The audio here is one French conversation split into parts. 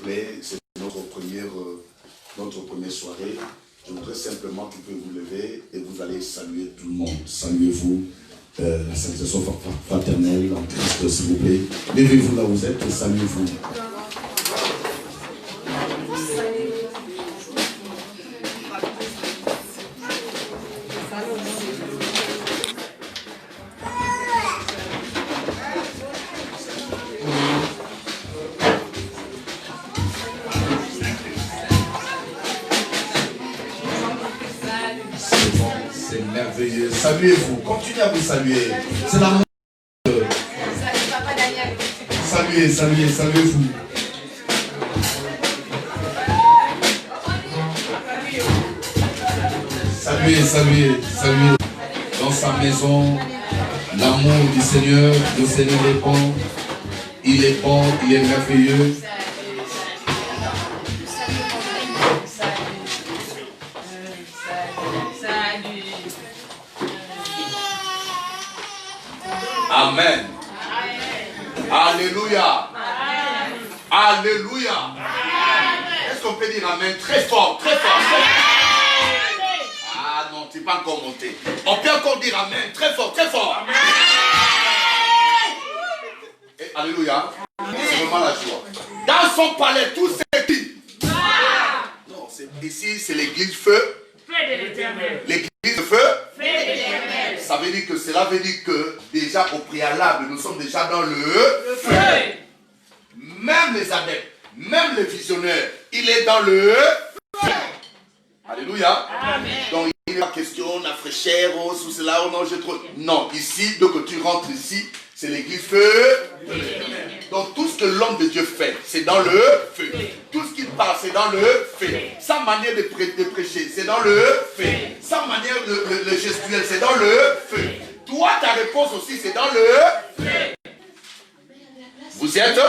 plaît, c'est notre première soirée. Je voudrais simplement que vous pouvez vous lever et vous allez saluer tout le monde. Saluez-vous, la salutation fraternelle en Christ, s'il vous plaît. Levez-vous là où vous êtes et saluez-vous. Saluez-vous, continuez à vous saluer. C'est l'amour. Saluez-vous. Saluez. Dans sa maison, l'amour du Seigneur, le Seigneur est bon. Il est bon, il est merveilleux. Amen. Alléluia. Alléluia. Est-ce qu'on peut dire amen très fort, très fort, très fort. Ah non, tu n'es pas encore monté. On peut encore dire amen très fort, très fort. Et alléluia. C'est vraiment la joie. Dans son palais, tout s'écrit. Non, ici c'est l'église feu. L'église de feu. Ça veut dire que cela veut dire que déjà au préalable, nous sommes déjà dans le feu. Même les adeptes, même les visionnaires, il est dans le feu. Alléluia. Amen. Donc il n'y a pas question, la fraîcheur, oh, sous cela, oh non, je trouve. Non, ici, donc que tu rentres ici, c'est l'église feu. Donc tout ce que l'homme de Dieu fait, c'est dans le feu. Tout ce qu'il parle, c'est dans le feu. Sa manière de prêcher, c'est dans le feu. Sa manière de gestuelle, c'est dans le feu. Toi, ta réponse aussi, c'est dans le feu. Vous êtes?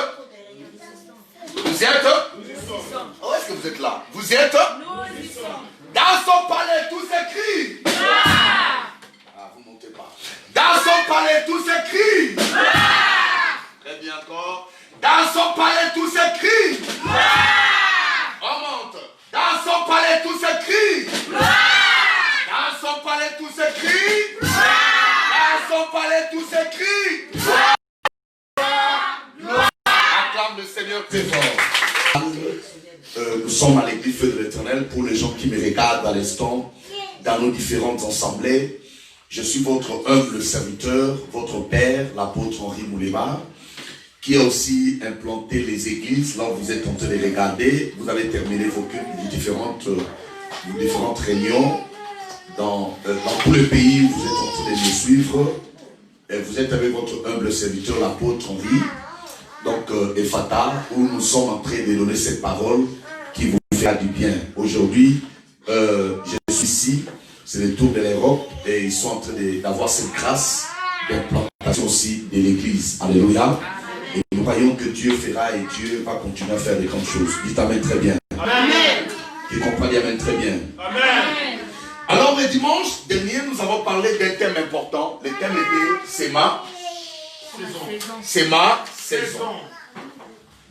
Vous êtes? Oh, est-ce que vous êtes là? Vous êtes? Dans son palais, tout s'écrit. Ah, vous ne montez pas. Dans son palais, tout s'écrit. Très bien encore. Dans son palais, tout s'écrit. On monte. Dans son palais, tout s'écrit. Dans son palais, tout s'écrit. Dans son palais, tout s'écrit. Acclame le Seigneur très fort. Nous sommes à l'église Feu de l'Éternel. Pour les gens qui me regardent à l'instant, dans nos différentes assemblées, je suis votre humble serviteur, votre père, l'apôtre Henri Moulema, qui a aussi implanté les églises. Là où vous êtes en train de regarder, vous avez terminé vos cultes, différentes réunions dans tout le pays où vous êtes en train de nous suivre. Et vous êtes avec votre humble serviteur, l'apôtre Henri, donc Ephata, où nous sommes en train de donner cette parole qui vous fera du bien. Aujourd'hui, je suis ici, c'est le tour de l'Europe, et ils sont en train d'avoir cette grâce d'implantation aussi de l'église. Alléluia. Et nous croyons que Dieu fera et Dieu va continuer à faire de grandes choses. Dites amen très bien. Amen. Qui comprend amen très bien. Amen. Alors le dimanche dernier, nous avons parlé d'un thème important. Le thème était c'est ma saison. C'est ma saison.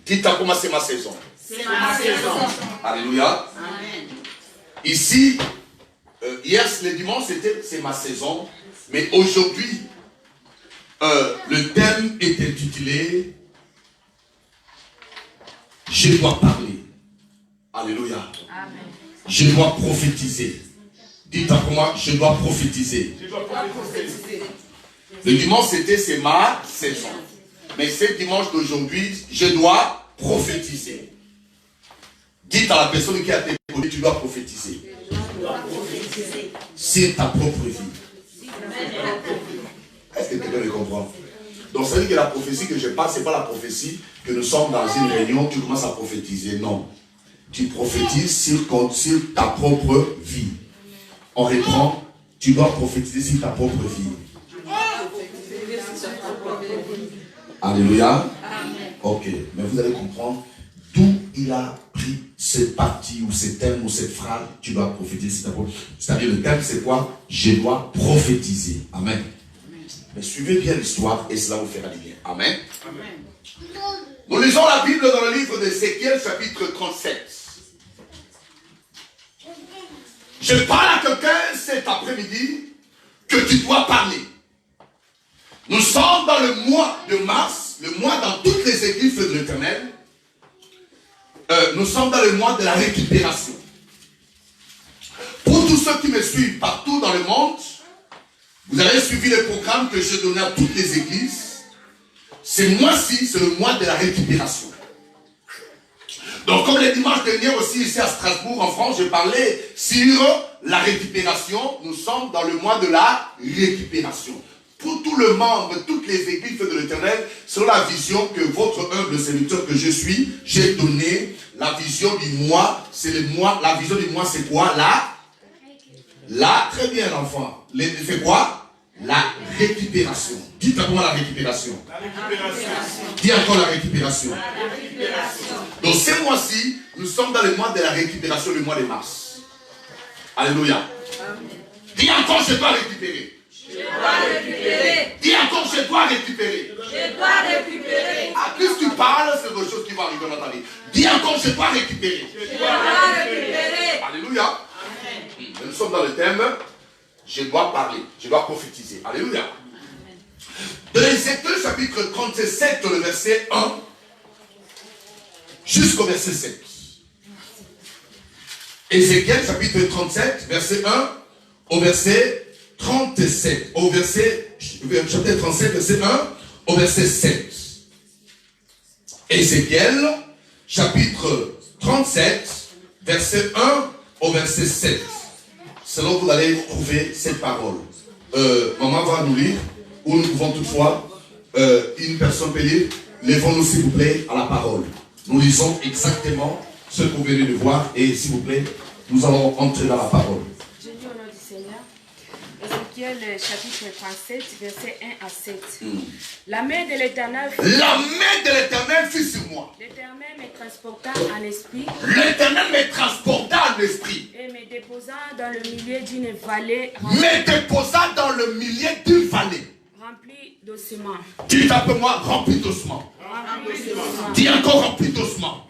Dites à comment c'est ma saison. C'est ma saison. Alléluia. Amen. Ici, hier le dimanche c'était c'est ma saison. Mais aujourd'hui, le thème est intitulé je dois parler. Alléluia. Amen. Je dois prophétiser. Dites à moi, je dois prophétiser. Je dois prophétiser. Le dimanche c'était c'est ma saison. Mais ce dimanche d'aujourd'hui, je dois prophétiser. Dites à la personne qui a été connue, tu dois prophétiser. C'est ta propre vie. Est-ce que quelqu'un le comprend? Donc ça veut dire que la prophétie que je parle, ce n'est pas la prophétie que nous sommes dans une réunion, tu commences à prophétiser. Non. Tu prophétises sur ta propre vie. On reprend, tu dois prophétiser sur ta propre vie. Alléluia. Ok, mais vous allez comprendre d'où il a pris cette partie ou ce thème ou cette phrase, tu dois prophétiser sur ta propre vie. C'est-à-dire le thème c'est quoi? Je dois prophétiser. Amen. Mais suivez bien l'histoire et cela vous fera du bien. Amen. Amen. Nous lisons la Bible dans le livre d'Ézéchiel, chapitre 37. Je parle à quelqu'un cet après-midi que tu dois parler. Nous sommes dans le mois de mars, le mois dans toutes les églises de l'Éternel. Nous sommes dans le mois de la récupération. Pour tous ceux qui me suivent partout dans le monde, vous avez suivi le programme que je donnais à toutes les églises. Ce mois-ci, c'est le mois de la récupération. Donc, comme le dimanche dernier aussi ici à Strasbourg, en France, je parlais sur la récupération. Nous sommes dans le mois de la récupération. Pour tout le monde, toutes les églises de l'Éternel, sur la vision que votre humble serviteur que je suis, j'ai donné. La vision du mois, c'est le mois. La vision du mois, c'est quoi? Très bien, l'enfant. C'est quoi? La récupération. Dites à moi la récupération. La récupération. Dis encore la récupération. La récupération. Donc ce mois-ci, nous sommes dans le mois de la récupération, le mois de mars. Alléluia. Dis encore, je dois récupérer. Je dois récupérer. Dis encore, je dois récupérer. Je dois récupérer. À plus tu parles, c'est quelque chose qui va arriver dans ta vie. Dis encore, je dois récupérer. Je dois récupérer. Alléluia. Amen. Nous sommes dans le thème. Je dois parler, je dois prophétiser. Alléluia. De Ézéchiel chapitre 37, le verset 1 jusqu'au verset 7. Ézéchiel chapitre 37, verset 1 au verset 37. Au verset, chapitre 37, verset 1 au verset 7. Ézéchiel chapitre 37, verset 1 au verset 7. C'est là où vous allez trouver cette parole. Maman va nous lire, ou nous pouvons toutefois, une personne peut lire. Lèvons-nous s'il vous plaît à la parole. Nous lisons exactement ce que vous venez de voir et s'il vous plaît, nous allons entrer dans la parole. Je dis au nom du Seigneur. Ézéchiel chapitre 37, verset 1 à 7. La main de l'Éternel fut sur moi. L'Éternel me transporta en esprit. L'Éternel me transporta en esprit. Et me déposa dans le milieu d'une vallée. Remplie d'ossements. Dis après-moi, rempli d'ossements. Dis encore rempli d'ossements.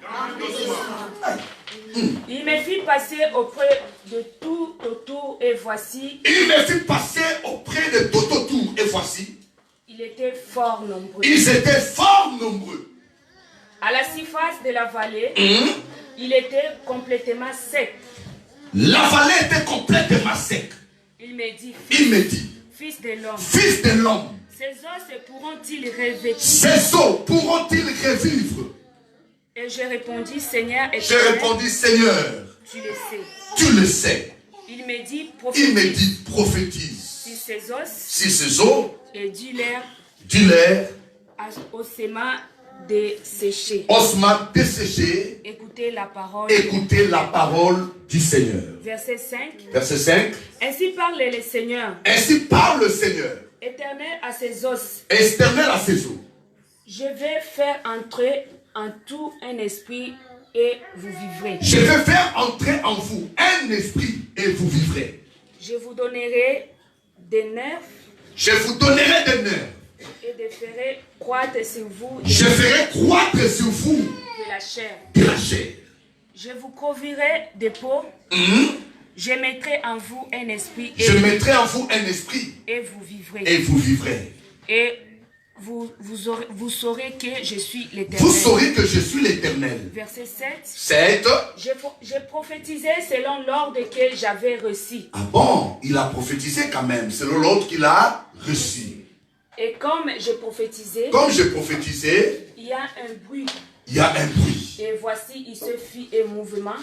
Il me fit passer auprès de tout autour et voici. Il me fit passer auprès de tout autour et voici. Ils étaient fort nombreux. Ils étaient fort nombreux. À la surface de la vallée, il était complètement sec. La vallée était complètement sec. Il me dit, fils de l'homme, ces os pourront-ils revêtir? Ces os pourront-ils revivre? Et je répondis, Seigneur, tu le sais. Il me dit, prophétise. Si ces os, et dis-leur, ossements desséchés. Écoutez la parole du Seigneur. Verset 5. Ainsi parle le Seigneur. Éternel à ses os. Je vais faire entrer en tout un esprit et vous vivrez. Je vais faire entrer en vous un esprit et vous vivrez. Je vous donnerai des nerfs. Et je ferai croître sur vous. De la chair. Je vous couvrirai de peau. Je mettrai en vous un esprit. Et vous vivrez. Et vous saurez que je suis l'Éternel. Verset 7. Je prophétisais selon l'ordre que j'avais reçu. Ah bon, il a prophétisé quand même, selon l'ordre qu'il a reçu. Et comme je prophétisais, il y a un bruit. Et voici, il se fit un mouvement.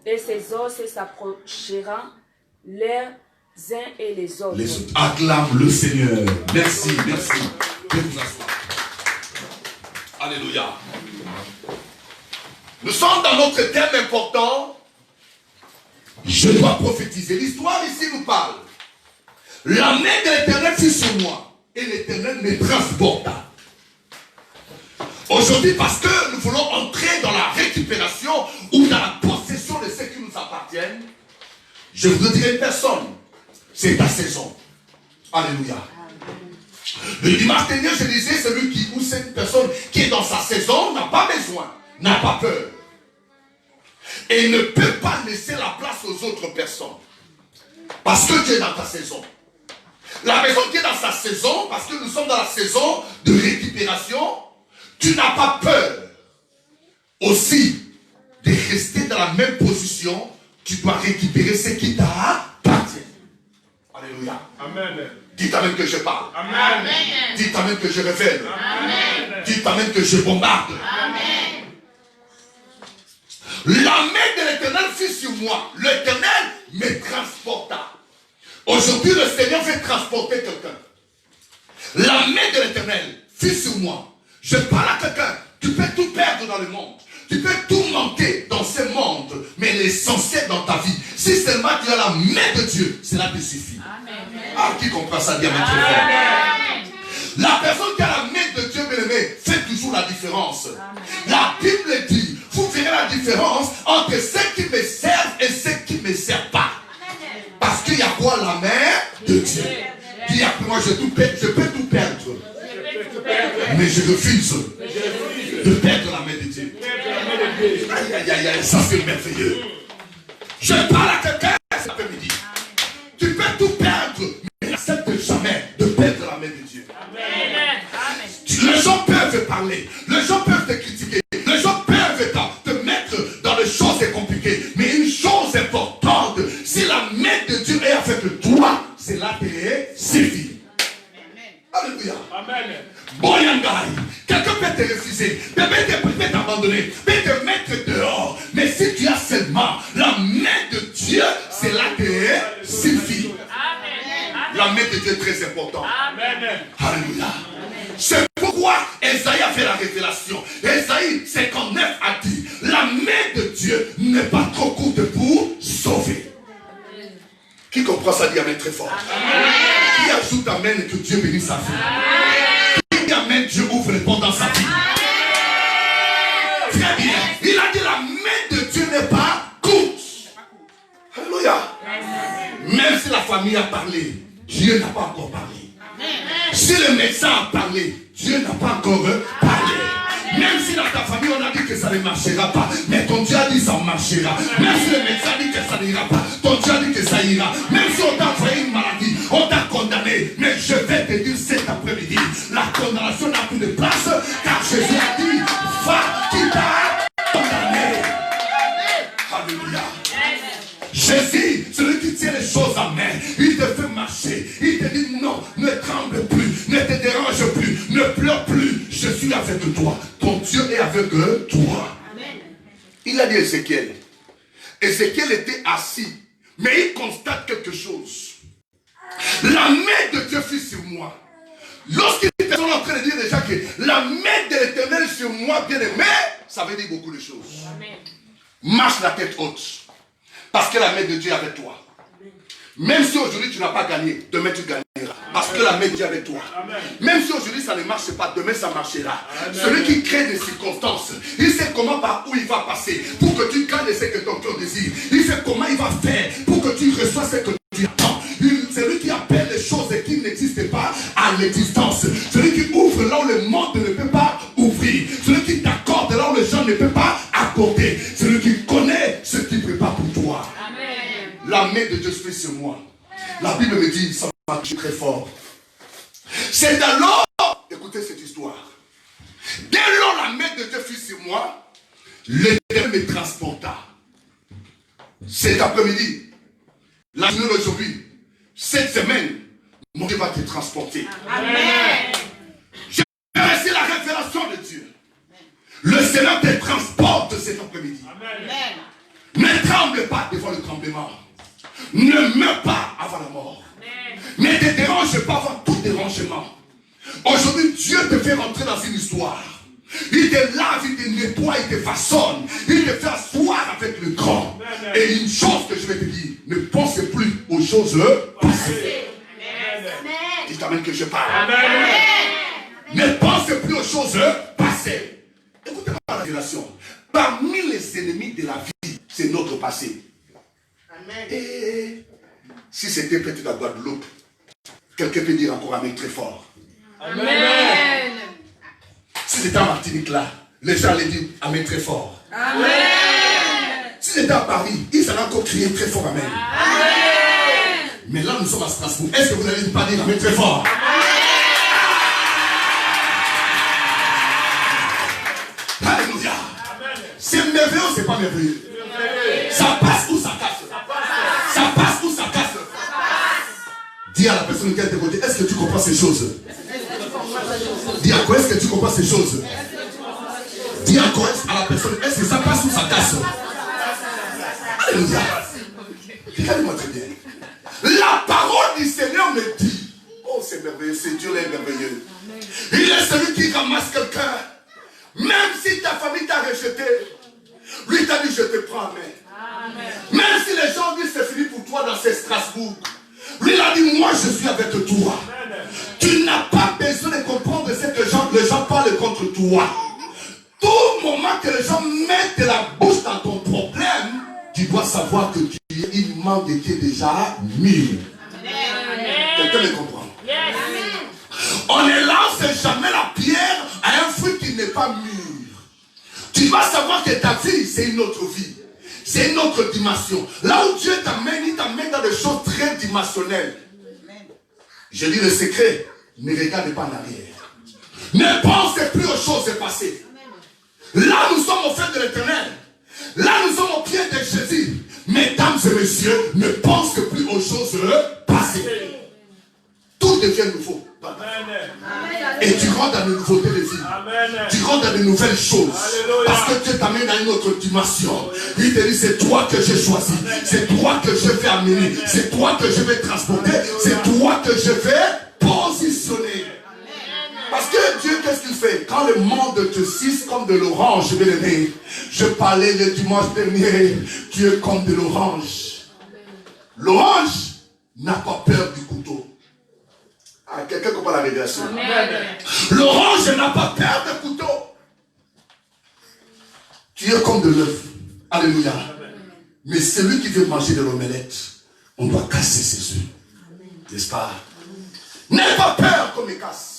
Et ses os s'approcheront les uns et les autres. Acclame le Seigneur. Merci. Que vous asseoir. Alléluia. Nous sommes dans notre thème important. Je dois prophétiser. L'histoire ici nous parle. La main de l'Éternel fut sur moi. Et l'Éternel me transporta. Aujourd'hui, parce que nous voulons entrer dans la récupération ou dans la possession de ce qui nous appartiennent, je vous dirai une personne. C'est ta saison. Alléluia. Le dimanche dernier, je disais, celui qui, ou cette personne qui est dans sa saison n'a pas besoin, n'a pas peur. Et ne peut pas laisser la place aux autres personnes. Parce que tu es dans ta saison. La personne qui est dans sa saison, parce que nous sommes dans la saison de récupération, tu n'as pas peur aussi de rester dans la même position. Tu dois récupérer ce qui t'appartient. Alléluia. Amen. Dites amen que je parle. Amen. Dites amen que je révèle. Amen. Dites amen que je bombarde. Amen. La main de l'Éternel fut sur moi. L'Éternel me transporta. Aujourd'hui, le Seigneur veut transporter quelqu'un. La main de l'Éternel fut sur moi. Je parle à quelqu'un. Tu peux tout perdre dans le monde. Tu peux tout manquer dans ce monde. Mais l'essentiel dans ta vie, si seulement tu as la main de Dieu, cela te suffit. Amen. Ah, qui comprend ça, dit amen très fort. La personne qui a la main de Dieu, bien-aimé, fait toujours la différence. Amen. La Bible dit, vous verrez la différence entre ceux qui me servent et ceux qui ne me servent pas. Parce qu'il y a quoi? La main de Dieu. Dis après moi, je peux tout perdre. Mais je refuse de perdre la main de Dieu. Aïe, aïe, aïe, ça c'est merveilleux. Je parle à quelqu'un cet après-midi. Tu peux tout perdre, mais n'accepte jamais de perdre la main de Dieu. Les gens peuvent parler, les gens peuvent te critiquer, les gens peuvent te mettre dans les choses compliquées. Mais une chose importante, si la main de Dieu est avec toi, cela te suffit. Alléluia. Amen. Boyangai. Quelqu'un peut te refuser, peut t'abandonner, peut te mettre dehors. Mais si tu as seulement la main de Dieu, cela te suffit. Amen. La main de Dieu est très importante. Amen. Alléluia. C'est pourquoi Esaïe a fait la révélation. Esaïe 59 a dit, la main de Dieu n'est pas trop courte pour sauver. Qui comprend ça dit amen très fort. Amen. Qui ajoute amen et que Dieu bénisse sa vie. Amen. Qui dit amen, Dieu ouvre les portes dans sa vie. Amen. Très bien. Il a dit la main de Dieu n'est pas courte. Alléluia. Même si la famille a parlé, Dieu n'a pas encore parlé. Si le médecin a parlé, Dieu n'a pas encore parlé. Même si dans ta famille on a dit que ça ne marchera pas, mais ton Dieu a dit que ça marchera. Même si le médecin a dit que ça n'ira pas, ton Dieu a dit que ça ira. Même si on t'a envoyé une maladie, on t'a condamné, mais je vais te dire cet après-midi, la condamnation n'a plus de place, car Jésus a dit, va qui t'a condamné. Alléluia. Jésus, celui qui tient les choses en main, il te fait marcher, il te dit non, ne tremble plus, ne te dérange plus, ne pleure plus, je suis avec toi, ton Dieu est avec toi. Amen. Il a dit à Ézéchiel, Ézéchiel était assis, mais il constate quelque chose. La main de Dieu fut sur moi. Lorsqu'il était en train de dire déjà que la main de l'Éternel sur moi, bien aimé, ça veut dire beaucoup de choses. Amen. Marche la tête haute. Parce que la main de Dieu est avec toi. Même si aujourd'hui tu n'as pas gagné, demain tu gagneras. Parce que la main de Dieu est avec toi. Amen. Même si aujourd'hui ça ne marche pas, demain ça marchera. Amen. Celui qui crée des circonstances, il sait comment par où il va passer pour que tu gagnes ce que ton cœur désire. Il sait comment il va faire pour que tu reçois ce que tu attends. Celui qui appelle les choses qui n'existent pas à l'existence. Celui qui ouvre là où le monde ne peut pas ouvrir. Celui qui t'accorde là où les gens ne peuvent pas accorder. Celui qui connaît ce qu'il prépare pour toi. Amen. La main de Dieu se fait sur moi. La Bible me dit, ça m'a touché très fort. C'est alors, écoutez cette histoire. Dès lors la main de Dieu fut sur moi, l'Éternel me transporta. Cet après-midi, la journée d'aujourd'hui, cette semaine, mon Dieu va te transporter. Amen. J'ai reçu la révélation de Dieu. Le Seigneur te transporte cet après-midi. Ne tremble pas devant le tremblement. Ne meurs pas avant la mort. Amen. Ne te dérange pas avant tout dérangement. Aujourd'hui, Dieu te fait rentrer dans une histoire. Il te lave, il te nettoie, il te façonne. Il te fait asseoir avec le grand. Amen. Et une chose que je vais te dire, ne pense plus aux choses passées. Dites amen que je parle. Amen. Ne pense plus aux choses passées. Écoutez-moi la révélation. Parmi les ennemis de la vie, c'est notre passé. Amen. Et si c'était peut-être la Guadeloupe, quelqu'un peut dire encore amen très fort. Amen. Si c'était en Martinique là, les gens allaient dire Amen très fort. Amen. Si c'était à Paris, ils allaient encore crier très fort Amen. Amen. Mais là, nous sommes à Strasbourg. Est-ce que vous n'allez pas dire Amen très fort? Amen. Alléluia. C'est merveilleux ou c'est pas merveilleux? Ça passe ou ça casse? Ça passe ou ça casse? Dis à la personne qui est à tes côtés, est-ce que tu comprends ces choses? Dis à quoi est-ce que tu comprends ces choses? Dis encore à la personne, est-ce que ça passe ou ça casse? Alléluia. Regardez-moi très bien. La parole du Seigneur me dit, oh c'est merveilleux, c'est Dieu est merveilleux. Il est celui qui ramasse quelqu'un. Même si ta famille t'a rejeté, lui t'a dit je te prends en main. Même si les gens disent c'est fini pour toi dans ces Strasbourg, lui il a dit moi je suis avec toi. Tu n'as pas besoin de comprendre ce que les gens parlent contre toi. Tout moment que les gens mettent la bouche dans ton problème, tu dois savoir que tu es immense et tu es déjà mûr. Quelqu'un me comprend? On ne lance jamais la pierre à un fruit qui n'est pas mûr. Tu dois savoir que ta vie, c'est une autre vie. C'est une autre dimension. Là où Dieu t'amène, il t'amène dans des choses très dimensionnelles. Je dis le secret, ne regarde pas en arrière. Ne pense plus aux choses passées. Là, nous sommes au fait de l'Éternel. Là, nous sommes au pied de Jésus. Mesdames et messieurs, ne pense plus aux choses passées. Tout devient nouveau. Et tu rentres dans une nouveauté de vie. Tu rentres dans de nouvelles choses. Parce que Dieu t'amène dans une autre dimension. Il te dit, c'est toi que j'ai choisi. C'est toi que je vais amener. C'est toi que je vais transporter. C'est toi que je vais positionner. Parce que Dieu, qu'est-ce qu'il fait? Quand le monde te cisse comme de l'orange, bien-aimé, je parlais le dimanche dernier, tu es comme de l'orange. L'orange n'a pas peur du couteau. Ah, quelqu'un comprend la révélation? L'orange n'a pas peur du couteau. Tu es comme de l'œuf. Alléluia. Mais celui qui veut manger de l'omelette, on doit casser ses œufs. N'est-ce pas? N'aie pas peur qu'on me casse.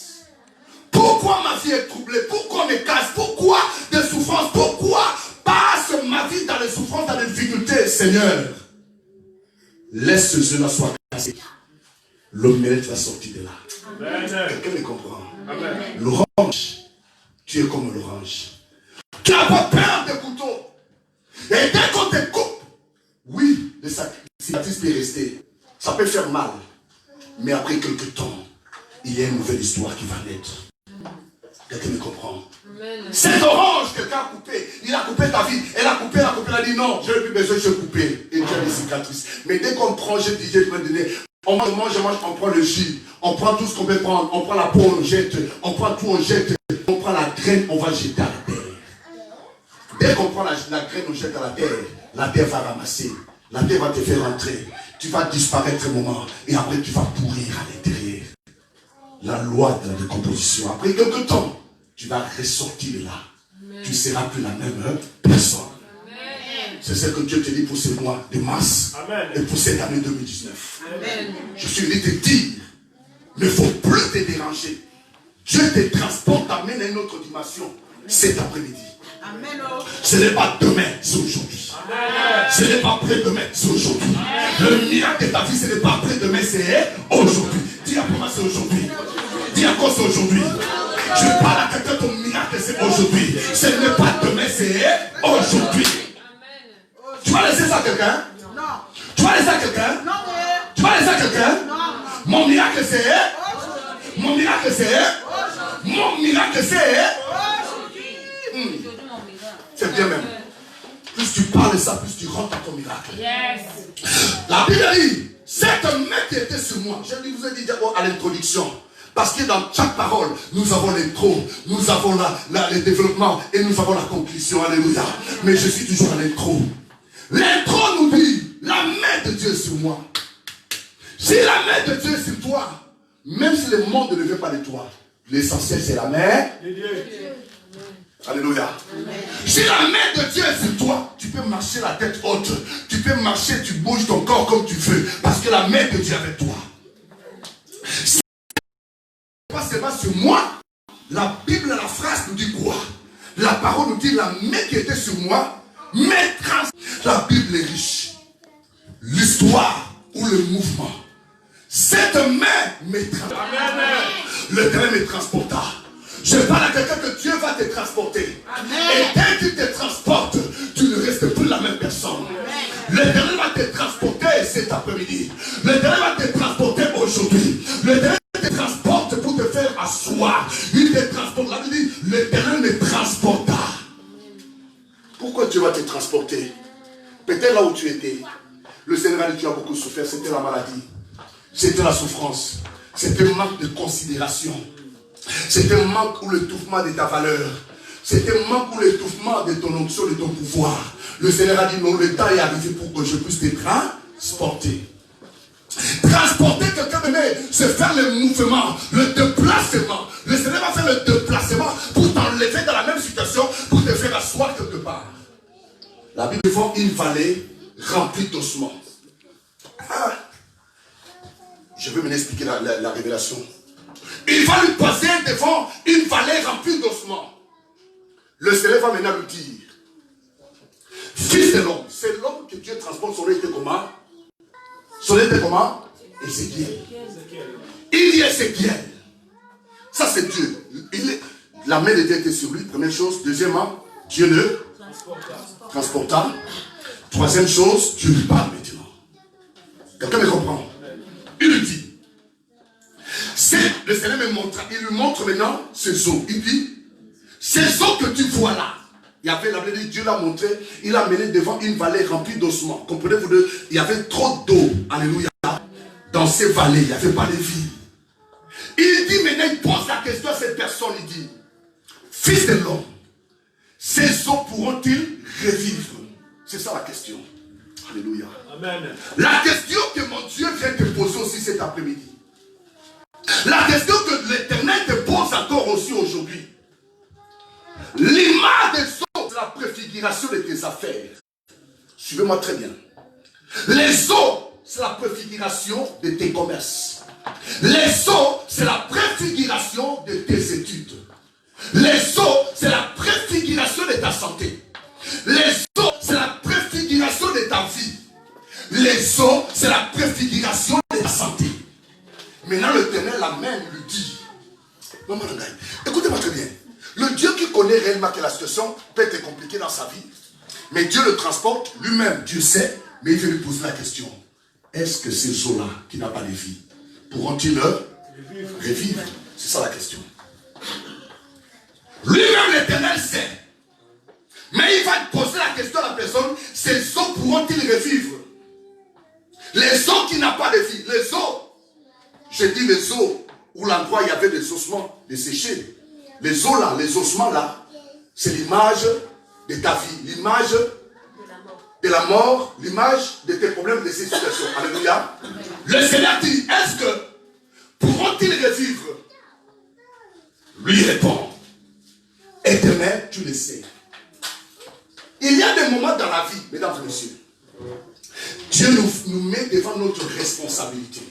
Pourquoi ma vie est troublée? Pourquoi on me casse? Pourquoi des souffrances? Pourquoi passe ma vie dans les souffrances, dans les difficultés? Seigneur, laisse ce jeu-là soit cassé. L'omelette va sortir de là. Quelqu'un me comprend? L'orange, tu es comme l'orange. Tu n'as pas peur des couteaux. Et dès qu'on te coupe, oui, le cicatrice peut rester. Ça peut faire mal. Mais après quelques temps, il y a une nouvelle histoire qui va naître. Quelqu'un me comprend? Cette orange, quelqu'un a coupé. Il a coupé ta vie. Elle a coupé, elle a dit non, je n'ai plus besoin, je vais couper. Et tu as des cicatrices. Mais dès qu'on prend, je dis, je vais te donner. On mange, on prend le jus. On prend tout ce qu'on peut prendre. On prend la peau, on jette. On prend tout, on jette. On prend la graine, on va jeter à la terre. Dès qu'on prend la graine, on jette à la terre va ramasser. La terre va te faire rentrer. Tu vas disparaître un moment. Et après, tu vas pourrir à l'intérieur. La loi de la décomposition. Après quelques temps, tu vas ressortir de là. Tu ne seras plus la même personne. C'est ce que Dieu te dit pour ce mois de mars. Et pour cette année 2019. Je suis venu te dire, il ne faut plus te déranger. Dieu te transporte, t'amène à une autre dimension cet après-midi. Ce n'est pas demain, c'est aujourd'hui. Ce n'est pas après-demain, c'est aujourd'hui. Le miracle de ta vie, ce n'est pas après-demain, c'est aujourd'hui. Dis à moi, c'est aujourd'hui. Dis à quoi c'est aujourd'hui. Je parle à quelqu'un, ton miracle, c'est aujourd'hui. Ce n'est pas demain, c'est aujourd'hui. Tu vas laisser ça à quelqu'un? Non. Tu vas laisser à quelqu'un? Non. Tu vas laisser à quelqu'un? Non. Mon miracle, c'est mon miracle, c'est mon miracle, c'est c'est bien même. Plus tu parles de ça, plus tu rentres dans ton miracle. La Bible dit, cette main qui était sur moi, je vous ai dit d'abord à l'introduction. Parce que dans chaque parole, nous avons l'intro, nous avons le développement et nous avons la conclusion. Alléluia. Mais je suis toujours à l'intro. L'intro nous dit, la main de Dieu est sur moi. Si la main de Dieu est sur toi, même si le monde ne veut pas de toi, l'essentiel c'est la main de Dieu. Alléluia. Si la main de Dieu est sur toi, tu peux marcher la tête haute. Tu peux marcher, tu bouges ton corps comme tu veux. Parce que la main de Dieu est avec toi. Si seulement sur moi. La Bible, la phrase nous dit quoi? La parole nous dit la main qui était sur moi, la Bible est riche. L'histoire ou le mouvement. Cette main me transporta. Le terrain me transporta. Je parle à quelqu'un que Dieu va te transporter. Amen. Et dès qu'il te transporte, tu ne restes plus la même personne. Le terrain va te transporter cet après-midi. Le terrain va te transporter aujourd'hui. Le terrain te transporte pour te faire asseoir. Il te transporte. La Bible dit, le terrain me transporta. Pourquoi Dieu va te transporter? Peut-être là où tu étais, le Seigneur a dit, tu as beaucoup souffert, c'était la maladie. C'était la souffrance. C'était un manque de considération. C'était un manque ou l'étouffement de ta valeur. C'était un manque ou l'étouffement de ton onction, de ton pouvoir. Le Seigneur a dit, non, le temps est arrivé pour que je puisse te transporter. Transporter quelqu'un de c'est faire le mouvement, le déplacement. Le Seigneur va faire le déplacement pour t'enlever dans la même situation, pour te faire asseoir quelque part. La Bible défend une vallée remplie d'ossements. Je vais m'expliquer la révélation. Il va lui passer devant une vallée remplie d'ossements. Le Seigneur va maintenant lui dire, fils de l'homme, c'est l'homme que Dieu transporte, son nom était comment? Son nom était comment? Ézéchiel. Il dit Ézéchiel. Ça c'est Dieu. La main de Dieu était sur lui, première chose. Deuxièmement, Dieu le transporta. Troisième chose, Dieu lui parle maintenant. Quelqu'un me comprend? Il lui dit, le Seigneur me montre, il lui montre maintenant ses eaux. Il dit, ces eaux que tu vois là, il y avait la Bible, Dieu l'a montré, il l'a mené devant une vallée remplie d'ossements. Comprenez-vous, il y avait trop d'eau, alléluia, dans ces vallées, il n'y avait pas de vie. Il dit maintenant, il pose la question à cette personne, il dit, fils de l'homme, ces eaux pourront-ils revivre? C'est ça la question. Alléluia. Amen. La question que mon Dieu vient te poser aussi cet après-midi. La question que l'Éternel te pose encore aussi aujourd'hui. L'image des eaux, c'est la préfiguration de tes affaires. Suivez-moi très bien. Les eaux, c'est la préfiguration de tes commerces. Les eaux, c'est la préfiguration de tes études. Les eaux, c'est la préfiguration de ta santé. Les eaux, c'est la préfiguration de ta vie. Les eaux, c'est la préfiguration de ta santé. Maintenant, l'Éternel l'amène, lui dit, non, écoutez-moi très bien. Le Dieu qui connaît réellement que la situation peut être compliquée dans sa vie, mais Dieu le transporte, lui-même, Dieu sait, mais il veut lui poser la question. Est-ce que ces eaux-là, qui n'ont pas de vie, pourront-ils revivre? C'est ça la question. Lui-même, l'Éternel sait. Mais il va poser la question à la personne, ces eaux pourront-ils revivre? Les eaux qui n'ont pas de vie, les eaux, je dis les eaux où l'endroit il y avait des ossements desséchés. Les eaux là, les ossements là, c'est l'image de ta vie, l'image de la mort, l'image de tes problèmes, de ces situations. Alléluia. Le Seigneur dit, est-ce que pourront-ils revivre? Lui répond, et demain, tu le sais. Il y a des moments dans la vie, mesdames et messieurs, Dieu nous met devant notre responsabilité.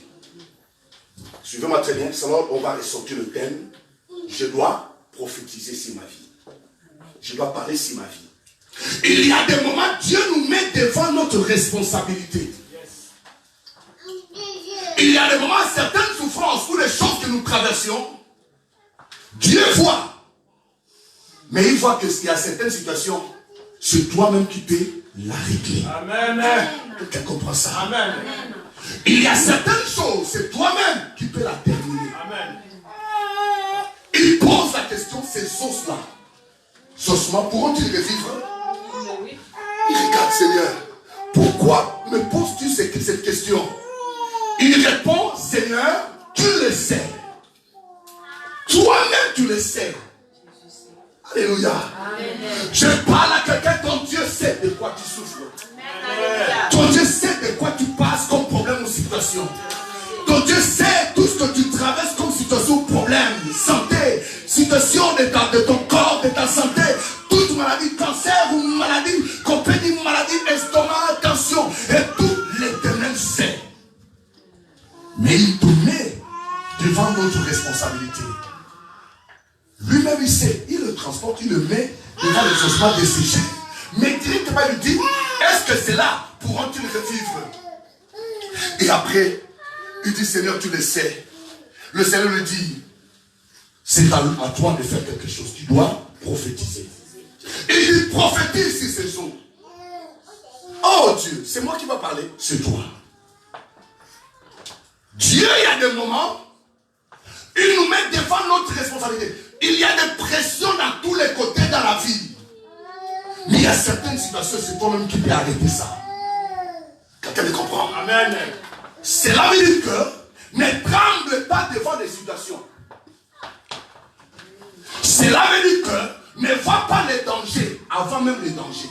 Suivez-moi très bien, sinon on va ressortir le thème. Je dois prophétiser sur ma vie. Je dois parler sur ma vie. Il y a des moments, Dieu nous met devant notre responsabilité. Il y a des moments, certaines souffrances ou les choses que nous traversons, Dieu voit. Mais il voit qu'il y a certaines situations, c'est toi-même qui peux la régler. Amen. Quelqu'un comprend ça? Amen. Il y a certaines choses, c'est toi-même qui peux la terminer. Amen. Il pose la question, ces os-là, ces ossements pourront-ils revivre? Il regarde, Seigneur, pourquoi me poses-tu cette question? Il répond, Seigneur, tu le sais. Toi-même, tu le sais. Alléluia. Amen. Je parle à quelqu'un, ton Dieu sait de quoi tu souffres. Amen. Ton Dieu sait de quoi tu passes comme problème ou situation. Ton Dieu sait tout ce que tu traverses comme situation ou problème, santé, situation de ton corps, de ta santé, toute maladie, cancer ou maladie, compagnie, maladie, estomac, tension, et tout l'Éternel sait. Mais il te met devant notre responsabilité. transporte, il le met devant les ossements desséchés. Mais directement, il lui dit, est-ce que c'est là pourront-ils revivre? Et après, il dit, Seigneur, tu le sais. Le Seigneur lui dit, c'est à toi de faire quelque chose. Tu dois prophétiser. Et il dit, prophétise sur ces eaux. Oh Dieu, c'est moi qui va parler, c'est toi. Dieu, il y a des moments, il nous met devant notre responsabilité. Il y a des pressions dans tous les côtés dans la vie. Mais il y a certaines situations, c'est toi-même qui peux arrêter ça. Quelqu'un me comprend? Amen. Cela veut dire que ne tremble pas devant les situations. Cela veut dire que ne vois pas les dangers avant même les dangers.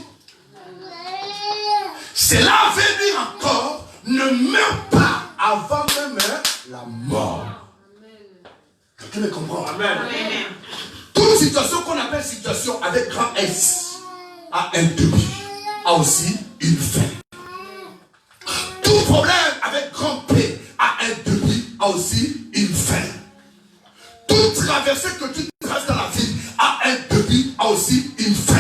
Cela veut dire encore, ne meurs pas avant même la mort. Quelqu'un me comprend? Amen. Toute situation qu'on appelle situation avec grand S a un début, a aussi une fin. Tout problème avec grand P a un début, a aussi une fin. Toute traversée que tu traverses dans la vie a un début, a aussi une fin.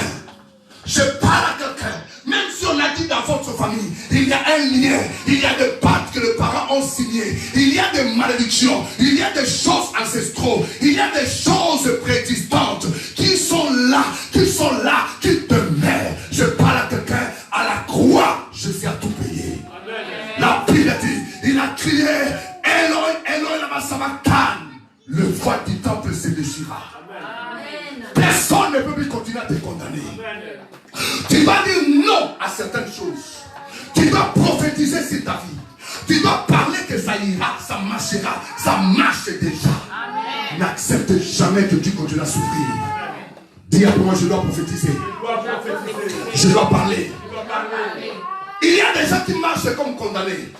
Je parle à quelqu'un, même si on a dit dans votre famille, il y a un lien, il y a des pactes que les parents ont signés, il y a des malédictions, il y a des choses ancestraux, il y a des choses préexistantes qui sont là, qui te mènent. Je parle à quelqu'un, à la croix, je suis à tout payer. Amen. La Bible dit, il a crié, Eloi, Eloi, lama sabachthani. Le voile du temple se déchira. Amen. Personne ne peut plus continuer à te condamner. Amen. Tu vas dire non à certaines choses. Tu dois prophétiser sur ta vie. Tu dois parler que ça ira, ça marchera, ça marche déjà. N'accepte jamais que tu continues à souffrir. Dis après moi, je dois prophétiser. Je dois parler. Il y a des gens qui marchent comme condamnés.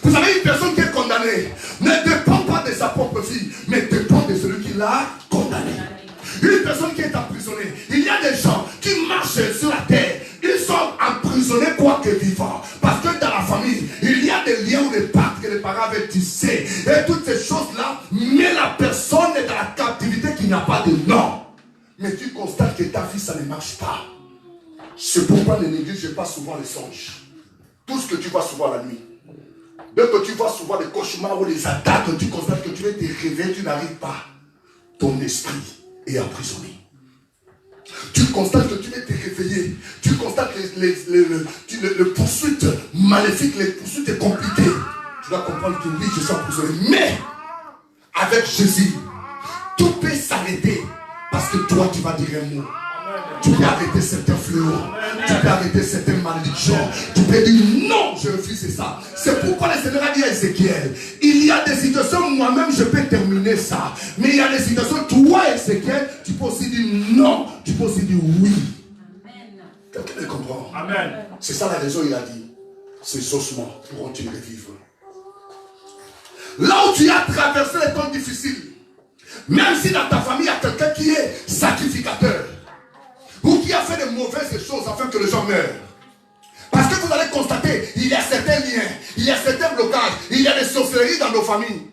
Vous savez, une personne qui est condamnée ne dépend pas de sa propre vie, mais dépend de celui qui l'a condamné. Une personne qui est emprisonnée, il y a des gens qui marchent sur la terre, ils sont emprisonnés quoique vivants. Parce que dans la famille, il y a des liens ou des pactes que les parents avaient tissés. Et toutes ces choses-là, mais la personne est dans la captivité qui n'a pas de nom. Mais tu constates que ta vie, ça ne marche pas. C'est pourquoi ne néglige pas souvent les songes. Tout ce que tu vois souvent la nuit. Dès que tu vois souvent des cauchemars ou des attaques, tu constates que tu veux te réveiller, tu n'arrives pas. Ton esprit est emprisonné. Tu constates que tu veux te réveiller. Tu constates les poursuites maléfiques, les poursuites compliquées. Tu dois comprendre que oui, je suis emprisonné. Mais, avec Jésus, tout peut s'arrêter. Parce que toi, tu vas dire un mot. Tu peux arrêter certains fléaux. Tu peux arrêter certaines malédictions. Tu peux dire non, je refuse ça. C'est pourquoi le Seigneur a dit à Ézéchiel, il y a des situations, moi-même je peux terminer ça. Mais il y a des situations, toi Ézéchiel, tu peux aussi dire non. Tu peux aussi dire oui. Quelqu'un me comprend? Amen. C'est ça la raison, il a dit. Ces ossements pourront-ils revivre? Là où tu as traversé les temps difficiles, même si dans ta famille il y a quelqu'un qui est sacrificateur, ou qui a fait de mauvaises choses afin que les gens meurent. Parce que vous allez constater, il y a certains liens, il y a certains blocages, il y a des sorcelleries dans nos familles.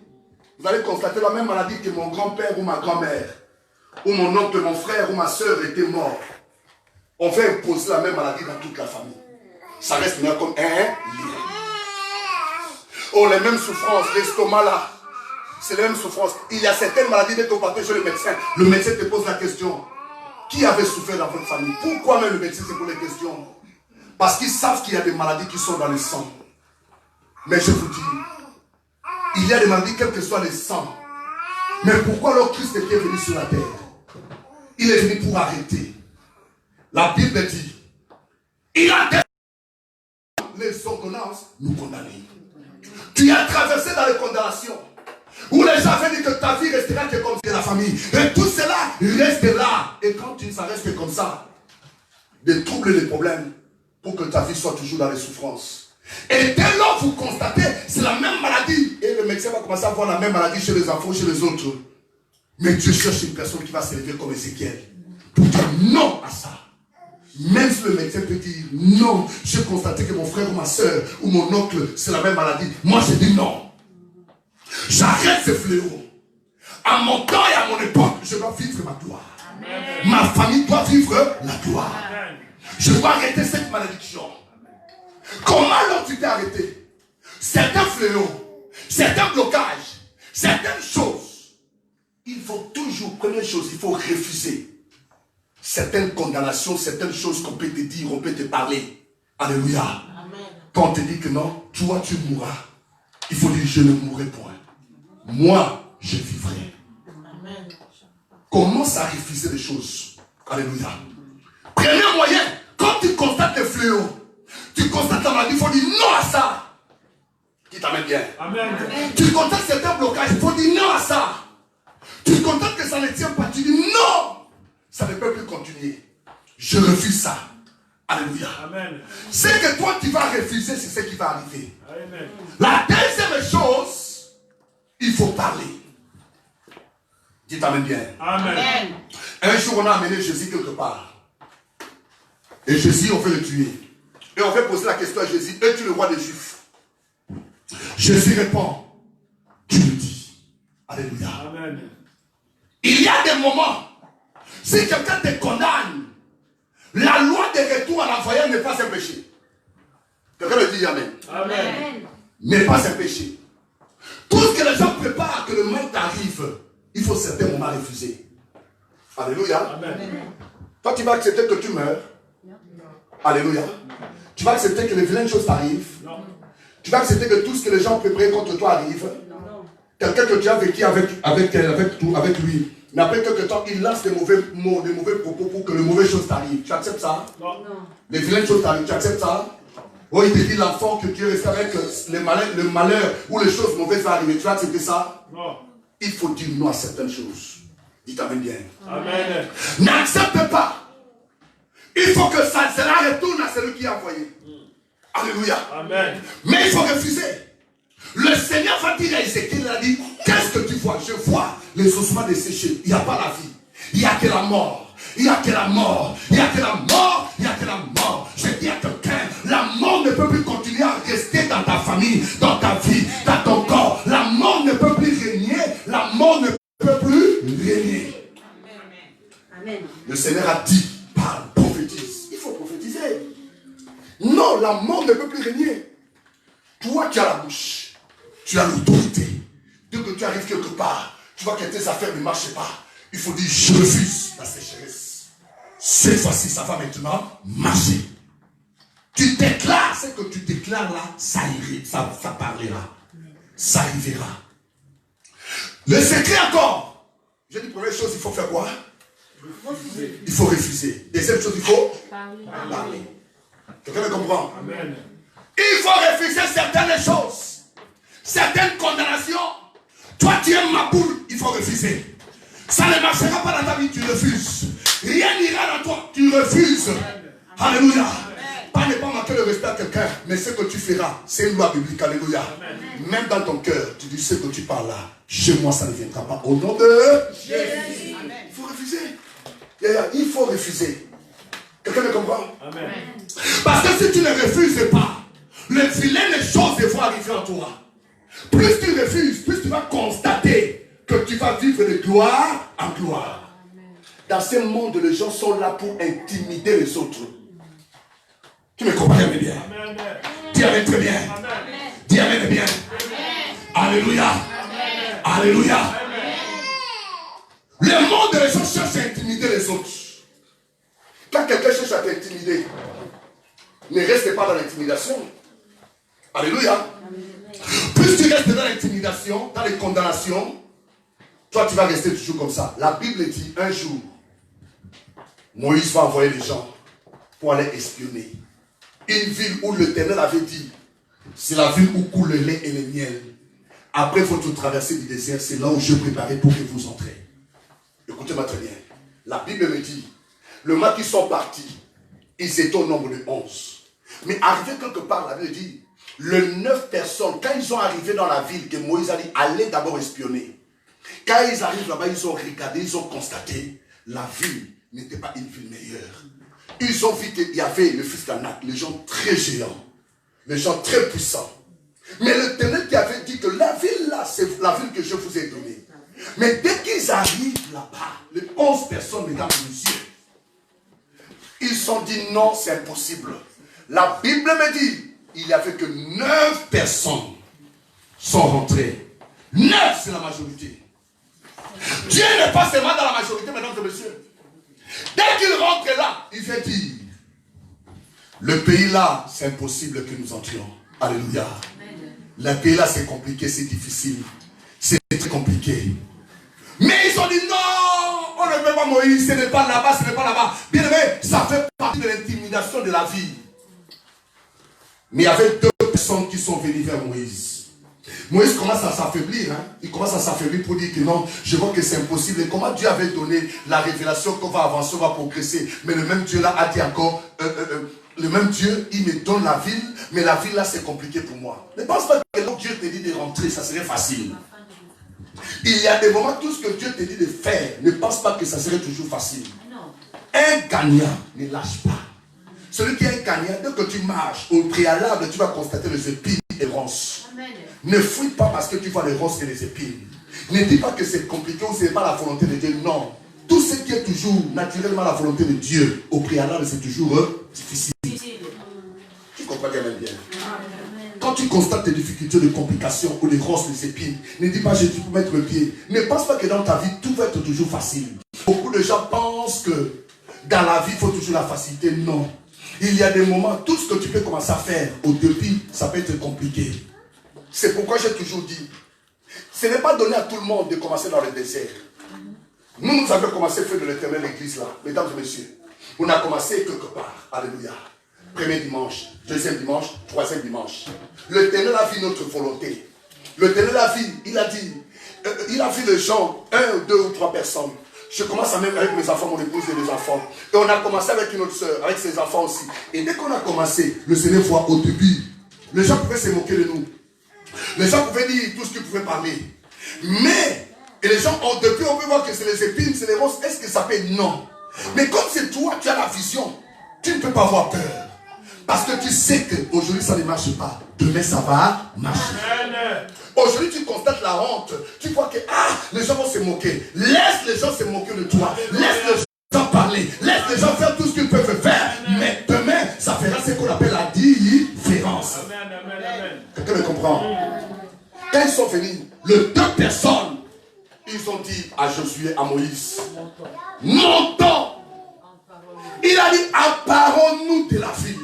Vous allez constater la même maladie que mon grand-père ou ma grand-mère, ou mon oncle, mon frère ou ma soeur était mort. On fait imposer la même maladie dans toute la famille. Ça reste bien comme un lien. Oh, les mêmes souffrances, l'estomac là, c'est les mêmes souffrances. Il y a certaines maladies, dès que vous partez chez le médecin te pose la question. Qui avait souffert dans votre famille? Pourquoi même le médecin se pose les questions? Parce qu'ils savent qu'il y a des maladies qui sont dans le sang. Mais je vous dis, il y a des maladies, quel que soit le sang. Mais pourquoi alors Christ est venu sur la terre? Il est venu pour arrêter. La Bible dit, il a les ordonnances nous condamner. Tu as traversé dans les condamnations. Où les gens veulent dire que ta vie restera que comme c'est la famille. Et tout cela reste là. Et quand tu ne s'arrêtes que comme ça, des troubles et des problèmes, pour que ta vie soit toujours dans les souffrances. Et dès lors vous constatez, c'est la même maladie. Et le médecin va commencer à voir la même maladie chez les enfants, chez les autres. Mais Dieu cherche une personne qui va s'élever comme Ézéchiel. Pour dire non à ça. Même si le médecin peut dire non, j'ai constaté que mon frère ou ma soeur ou mon oncle, c'est la même maladie. Moi je dis non. J'arrête ce fléau. À mon temps et à mon époque, je dois vivre ma gloire. Ma famille doit vivre la gloire. Je dois arrêter cette malédiction. Comment alors tu t'es arrêté? Certains fléaux, certains blocages, certaines choses. Il faut toujours, première chose, il faut refuser certaines condamnations, certaines choses qu'on peut te dire, on peut te parler. Alléluia. Amen. Quand on te dit que non, toi tu mourras, il faut dire je ne mourrai point. Moi, je vivrai. Amen. Commence à refuser les choses. Alléluia. Premier moyen, quand tu constates les fléaux, tu constates la maladie, il faut dire non à ça. Qui t'amène bien. Amen. Tu constates certains blocages, il faut dire non à ça. Tu constates que ça ne tient pas, tu dis non. Ça ne peut plus continuer. Je refuse ça. Alléluia. Amen. Ce que toi tu vas refuser, c'est ce qui va arriver. Amen. La deuxième chose, il faut parler. Dis t'amène bien. Amen. Un jour on a amené Jésus quelque part. Et Jésus on veut le tuer. Et on veut poser la question à Jésus, es-tu le roi des Juifs? Jésus répond, tu le dis. Alléluia. Amen. Il y a des moments, si quelqu'un te condamne, la loi de retour à l'envoyeur n'est pas un péché. Quelqu'un me dit Amen. Amen. N'est pas un péché. Tout ce que les gens préparent, que le mal t'arrive, il faut certains moments refuser. Alléluia. Amen. Toi, tu vas accepter que tu meurs. Alléluia. Tu vas accepter que les vilaines choses t'arrivent. Tu vas accepter que tout ce que les gens préparent contre toi arrive. Quelqu'un que tu as vécu avec lui. Mais après quelque temps, il lance des mauvais mots, des mauvais propos pour que les mauvaises choses t'arrivent. Tu acceptes ça? Non. Les vilaines choses t'arrivent. Tu acceptes ça? Oh, il te dit l'enfant que tu es resté avec le malheur ou les choses mauvaises vont arriver. Tu vas accepter ça? Non. Il faut dire non à certaines choses. Dis t'amène bien. Amen. N'accepte pas. Il faut que ça retourne à celui qui a envoyé. Alléluia. Amen. Mais il faut refuser. Le Seigneur va dire à Ézéchiel, il a dit, qu'est-ce que tu vois? Je vois les ossements desséchés. Il n'y a pas la vie. Il n'y a que la mort. Il n'y a que la mort. Il n'y a que la mort. Il n'y a que la mort. Je dis à quelqu'un, la mort ne peut plus continuer à rester dans ta famille, dans ta vie, dans ton corps. La mort ne peut plus régner. La mort ne peut plus régner. Amen. Le Seigneur a dit, parle, prophétise. Il faut prophétiser. Non, la mort ne peut plus régner. Toi, tu as la bouche. Tu as l'autorité. Dès que tu arrives quelque part, tu vois que tes affaires ne marchent pas. Il faut dire, je refuse la sécheresse. Cette fois-ci, ça va maintenant marcher. Tu déclares ce que tu déclares là, ça ira, ça parlera. Ça arrivera. Le secret encore. J'ai dit, première chose, il faut faire quoi? Il faut refuser. Deuxième chose, il faut parler. Quelqu'un me comprend? Amen. Il faut refuser certaines choses. Certaines condamnations. Toi tu aimes ma boule, il faut refuser. Ça ne marchera pas dans ta vie, tu refuses. Rien n'ira dans toi, tu refuses. Alléluia. Pas ne pas manquer le respect à quelqu'un, mais ce que tu feras, c'est une loi biblique. Alléluia. Même dans ton cœur, tu dis ce que tu parles là, chez moi ça ne viendra pas. Au nom de Jésus. Il faut refuser. Il faut refuser. Quelqu'un me comprend? Amen. Parce que si tu ne refuses pas, les vilaines choses vont arriver en toi. Plus tu refuses, plus tu vas constater que tu vas vivre de gloire en gloire. Dans ce monde, les gens sont là pour intimider les autres. Tu me comprends bien? Amen. Dis Amen très bien. Amen. Dis Amen bien. Amen. Alléluia. Amen. Alléluia. Amen. Le monde, les gens cherchent à intimider les autres. Quand quelqu'un cherche à t'intimider, ne reste pas dans l'intimidation. Alléluia. Plus tu restes dans l'intimidation, dans les condamnations, toi tu vas rester toujours comme ça. La Bible dit un jour, Moïse va envoyer les gens pour aller espionner. Une ville où l'Éternel avait dit, c'est la ville où coule le lait et le miel. Après votre traversée du désert, c'est là où je préparais pour que vous entrez. Écoutez-moi très bien. La Bible me dit, le moment qu'ils sont partis, ils étaient au nombre de 11. Mais arrivé quelque part, la Bible dit, les 9 personnes, quand ils sont arrivés dans la ville, que Moïse a dit, allez d'abord espionner. Quand ils arrivent là-bas, ils ont regardé, ils ont constaté, la ville n'était pas une ville meilleure. Ils ont vu qu'il y avait le fils d'Anak, les gens très géants, les gens très puissants. Mais l'Éternel qui avait dit que la ville là, c'est la ville que je vous ai donnée. Mais dès qu'ils arrivent là-bas, les 11 personnes, mesdames et messieurs, ils se sont dit non, c'est impossible. La Bible me dit, il n'y avait que 9 personnes sont rentrées. 9, c'est la majorité. Dieu n'est pas seulement dans la majorité, mesdames et messieurs. Dès qu'il rentre là, il vient dire, le pays là, c'est impossible que nous entrions. Alléluia. Le pays là, c'est compliqué, c'est difficile. C'est très compliqué. Mais ils ont dit non, on ne veut pas Moïse, ce n'est pas là-bas, ce n'est pas là-bas. Bien aimé, ça fait partie de l'intimidation de la vie. Mais il y avait 2 personnes qui sont venues vers Moïse. Moïse commence à s'affaiblir. Il commence à s'affaiblir pour dire que non, je vois que c'est impossible. Et comment Dieu avait donné la révélation qu'on va avancer, on va progresser. Mais le même Dieu là a dit encore, le même Dieu, il me donne la ville, mais la ville là c'est compliqué pour moi. Ne pense pas que quand Dieu te dit de rentrer, ça serait facile. Il y a des moments, tout ce que Dieu te dit de faire, ne pense pas que ça serait toujours facile. Un gagnant ne lâche pas. Celui qui est un gagnant, dès que tu marches, au préalable, tu vas constater les épines et les ronces. Ne fuis pas parce que tu vois les ronces et les épines. Ne dis pas que c'est compliqué ou ce n'est pas la volonté de Dieu. Non. Tout ce qui est toujours naturellement la volonté de Dieu, au préalable, c'est toujours difficile. Tu comprends bien, bien. Quand tu constates des difficultés, des complications ou des ronces, des épines, ne dis pas je peux mettre le pied. Ne pense pas que dans ta vie, tout va être toujours facile. Beaucoup de gens pensent que dans la vie, il faut toujours la facilité. Non. Il y a des moments, tout ce que tu peux commencer à faire au début, ça peut être compliqué. C'est pourquoi j'ai toujours dit, ce n'est pas donné à tout le monde de commencer dans le désert. Nous avons commencé à faire de l'éternel l'église là, mesdames et messieurs. On a commencé quelque part. Alléluia. Premier dimanche, deuxième dimanche, troisième dimanche. L'éternel a vu notre volonté. L'éternel a vu, il a dit, il a vu les gens, 1, 2 ou 3 personnes. Je commence à même avec mes enfants, mon épouse et les enfants. Et on a commencé avec une autre soeur, avec ses enfants aussi. Et dès qu'on a commencé, le Seigneur voit au début, les gens pouvaient se moquer de nous. Les gens pouvaient dire tout ce qu'ils pouvaient parler. Mais, et les gens, depuis on peut voir que c'est les épines, c'est les ronces. Est-ce que ça fait? Non. Mais comme c'est toi, tu as la vision, tu ne peux pas avoir peur. Parce que tu sais qu'aujourd'hui ça ne marche pas. Demain ça va marcher. Aujourd'hui tu constates la honte. Tu vois que les gens vont se moquer. Laisse les gens se moquer de toi. Laisse les gens parler. Laisse les gens faire tout ce qu'ils peuvent faire. Mais demain ça fera ce qu'on appelle la différence. Quelqu'un me comprend? Quand ils sont venus, les 2 personnes, ils ont dit à Josué, à Moïse, montons. Il a dit, emparons-nous de la ville.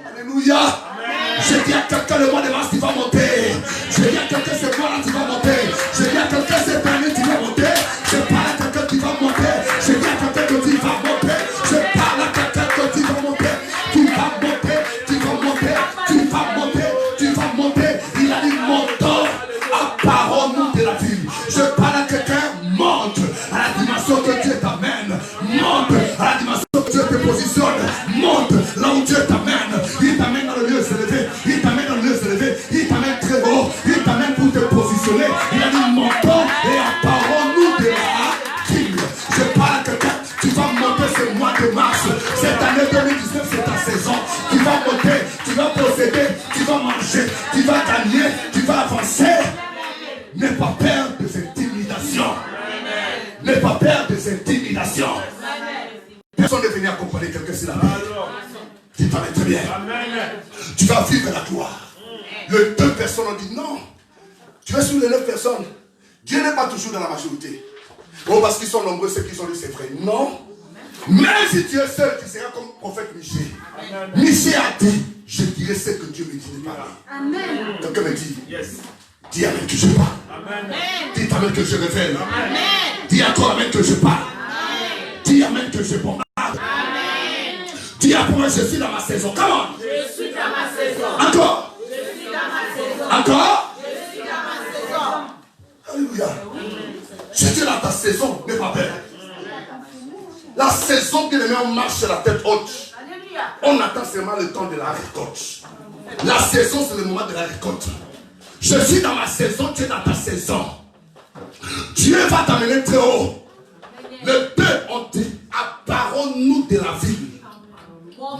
Alléluia. Amen. Je dis à quelqu'un le mois de mars, tu vas monter. Je dis à quelqu'un ce mois là, tu vas monter. Je dis à quelqu'un cette année, tu vas monter. Je parle à quelqu'un qui va monter. Je dis à quelqu'un que tu vas monter. Je parle à quelqu'un que tu vas monter. Tu vas monter, tu vas monter, tu vas monter, tu vas monter. Il a dit montons, emparons-nous de la ville. Je parle à quelqu'un, monte à la dimension que Dieu t'amène. Monte à la dimension que Dieu te positionne. Monte là où Dieu t'amène. Il t'amène dans le lieu élevé. Il t'amène dans le lieu élevé. Il t'amène très haut. Il t'amène pour te positionner. Il a dit montons et emparons-nous de la ville. Je parle à quelqu'un. Tu vas monter ce mois de mars. Cette année 2019, c'est ta saison. Tu vas monter. Tu vas posséder. Tu vas manger. Tu vas gagner. Tu vas avancer. N'aie pas peur des intimidations. N'aie pas peur des intimidations. Personne n'est venu accompagner quelqu'un sur la vie. Tu t'en es très bien. Tu vas vivre la gloire. Les 2 personnes ont dit non. Tu es sur les 9 personnes. Dieu n'est pas toujours dans la majorité. Oh, parce qu'ils sont nombreux, ceux qui sont dit c'est vrai. Non. Même si tu es seul, tu seras comme prophète Michée. Michée a dit, je dirai ce que Dieu me dit de parler. Amen. Quelqu'un me dit, dis amen que je parle. Amen. Dis amen que je révèle. Amen. Dis encore amen que je parle. Amen. Dis amen que je bombarde. Amen. Dis après moi, je suis dans ma saison. Comment? Je suis dans ma saison. Encore? Je suis dans ma saison. Encore? Je suis dans ma saison. Alléluia. Je suis dans ta saison, n'aie pas peur. La saison que les mains marchent la tête haute. On attend seulement le temps de la récolte. La saison, c'est le moment de la récolte. Je suis dans ma saison, tu es dans ta saison. Dieu va t'amener très haut. Les 2 ont dit, emparons-nous de la ville.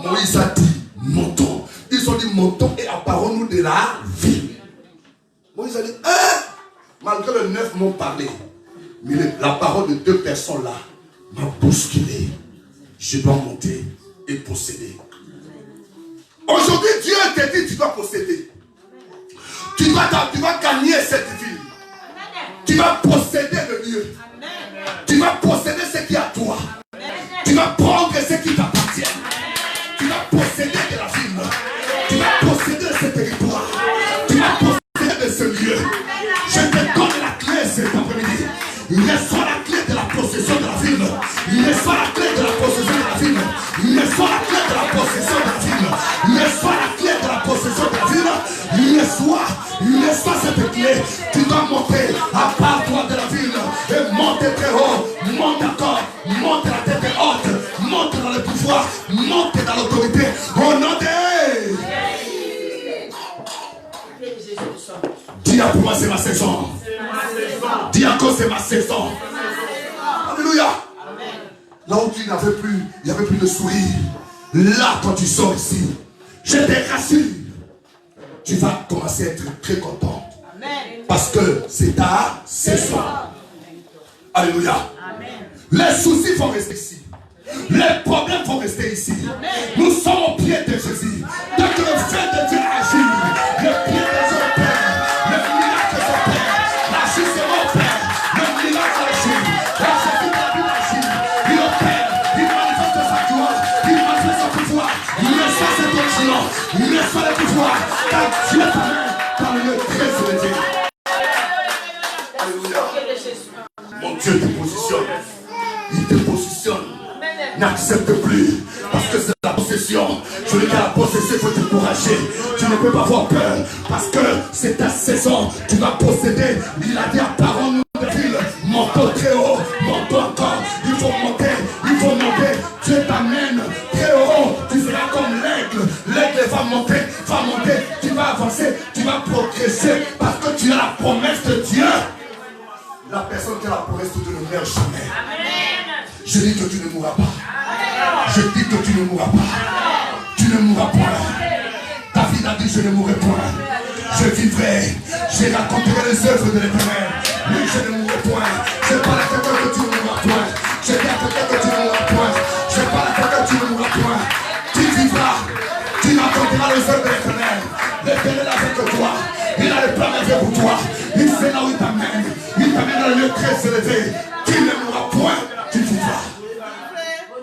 Moïse a dit, montons. Ils ont dit, montons et emparons-nous de la ville. Moïse a dit, malgré les 9 m'ont parlé. Mais la parole de 2 personnes là m'a bousculé. Je dois monter et posséder. Aujourd'hui, Dieu te dit, tu dois posséder. Tu dois gagner cette ville. Tu vas posséder le lieu. Tu vas posséder ce qui est à toi. Tu vas prendre ce qui t'appartient. Tu vas posséder de la ville. Tu vas posséder de ce territoire. Tu vas posséder de ce lieu. Je te donne la clé cet après-midi. Reçois la clé de la possession de la ville. Reçois la clé de la possession de la ville. Reçois la clé de la possession de la ville. Reçois la clé de la possession de la ville. Reçois cette clé. Tu dois monter à part toi de la ville et monter très haut. Monte encore. Monte la tête haute. Monte dans le pouvoir. Monte dans l'autorité. Au nom de... Dis à pour moi c'est ma saison. Dis encore c'est ma saison. Alléluia. Là où tu n'avais plus, il n'y avait plus de sourire. Là quand tu sors ici, je te rassure, tu vas commencer à être très content. Parce que c'est ta saison. Alléluia. Les soucis vont rester ici. Les problèmes vont rester ici. Nous sommes au pied de Jésus. Dès que le fait de Dieu agit, le pied de Dieu opère, le miracle s'opère, la justice opère, le miracle agit, la Jésus de la vie agit, il opère, il manifeste sa gloire, il manifeste son pouvoir, il reçoit cette onction, il reçoit le pouvoir, car Dieu t'amène dans le très élevé. Alléluia. Mon Dieu te positionne. Il te positionne. N'accepte plus. Parce que c'est la possession. Je veux dire, la possession, il faut t'encourager. Tu ne peux pas avoir peur. Parce que c'est ta saison. Tu vas posséder. Il a dit à parole de ville. Montons très haut. Montons encore. Il faut monter. Il faut monter. Dieu t'amène très haut. Tu seras comme l'aigle. L'aigle va monter. Va monter. Tu vas avancer. Tu vas progresser. Parce que tu as la promesse de Dieu. La personne qui a la promesse de Dieu ne meurt jamais. Je dis que tu ne mourras pas. Je dis que tu ne mourras pas. Tu ne mourras point. David a dit je ne mourrai point. Je vivrai. Je raconterai les œuvres de l'Éternel. Oui, je ne mourrai point. Je parle à quelqu'un que tu ne mourras point. Je dis à quelqu'un que tu ne mourras point. Je parle à quelqu'un que tu ne mourras point. Tu vivras. Tu raconteras les œuvres de l'Éternel. L'Éternel est avec toi. Il a les plans avec pour toi. Il sait là où il t'amène. Il t'amène dans le lieu très élevé. Tu ne mourras point. Tu vivras.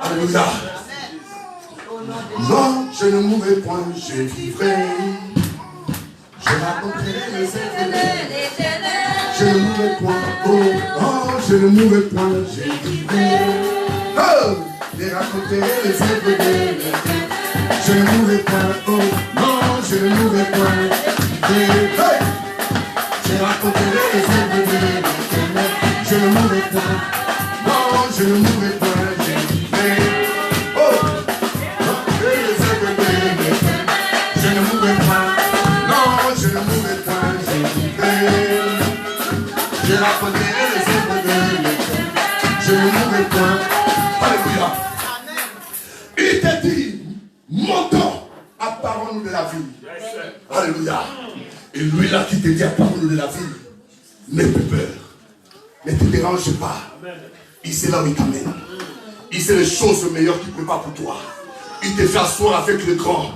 Alléluia. Non, je ne mourrai point, je vivrai. Je raconterai les œuvres de l'Éternel. Je ne mourrai point, oh, je ne mourrai point, je vivrai. Oh, je raconterai les œuvres de l'Éternel. Je ne mourrai point, oh, non, je ne mourrai point, je vivrai. Je raconterai les œuvres de l'Éternel. Je ne mourrai point, non, je ne mourrai point. Je raconterai les œuvres de l'Éternel. Je ne mourrai point. Alléluia. Il te dit, montons, apparons-nous de la vie. Alléluia. Et lui là qui te dit, apparons-nous de la vie, n'aie plus peur. Ne te dérange pas. Il sait là où il t'amène. Il sait les choses meilleures qu'il prépare pour toi. Il te fait asseoir avec le grand.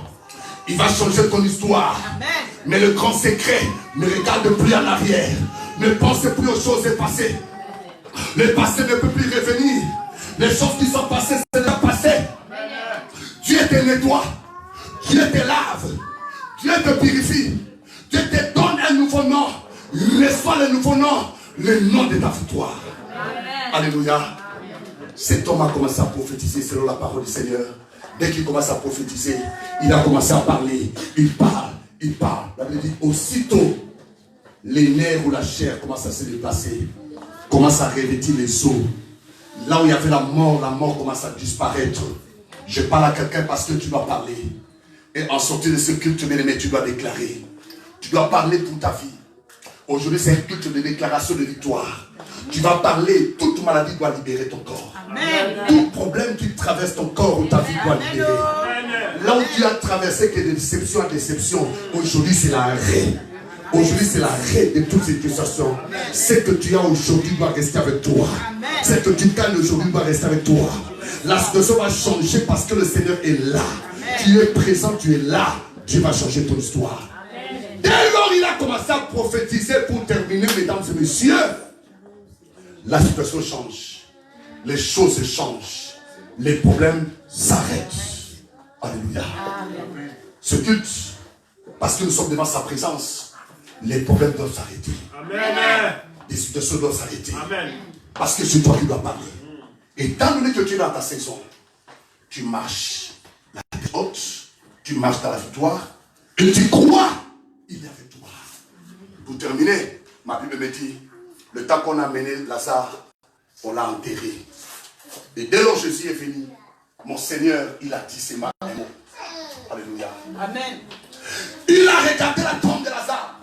Il va changer ton histoire. Amen. Mais le grand secret, ne regarde plus en arrière. Ne pense plus aux choses passées. Le passé ne peut plus revenir. Les choses qui sont passées, c'est déjà passé. Dieu te nettoie. Dieu te lave. Dieu te purifie. Dieu te donne un nouveau nom. Reçois le nouveau nom. Le nom de ta victoire. Alléluia. Cet homme a commencé à prophétiser selon la parole du Seigneur. Dès qu'il commence à prophétiser, il a commencé à parler. Il parle. La Bible dit, aussitôt, les nerfs ou la chair commence à se déplacer, commence à revêtir les os. Là où il y avait la mort commence à disparaître. Je parle à quelqu'un parce que tu dois parler. Et en sortie de ce culte, bien-aimé, tu dois déclarer. Tu dois parler pour ta vie. Aujourd'hui, c'est un culte de déclaration de victoire. Tu vas parler, toute maladie doit libérer ton corps. Amen. Tout problème qui traverse ton corps ou ta vie doit libérer. Là où tu as traversé que de déception à déception, aujourd'hui c'est l'arrêt. Aujourd'hui, c'est la reine de toutes ces situations. Ce que tu as aujourd'hui doit rester avec toi. Ce que tu gagnes aujourd'hui doit rester avec toi. La situation va changer parce que le Seigneur est là. Tu es présent, tu es là. Dieu va changer ton histoire. Dès lors, il a commencé à prophétiser pour terminer, mesdames et messieurs. La situation change. Les choses changent. Les problèmes s'arrêtent. Alléluia. Ce culte, parce que nous sommes devant sa présence, les problèmes doivent s'arrêter. Les situations doivent s'arrêter. Parce que c'est toi qui dois parler. Et étant donné que tu es dans ta saison, tu marches la tête haute, tu marches dans la victoire, et tu crois, il est avec toi. Pour terminer, ma Bible me dit, le temps qu'on a mené Lazare, on l'a enterré. Et dès lors Jésus est venu, mon Seigneur, il a tissé ma mots. Alléluia. Amen. Il a regardé la tombe de Lazare.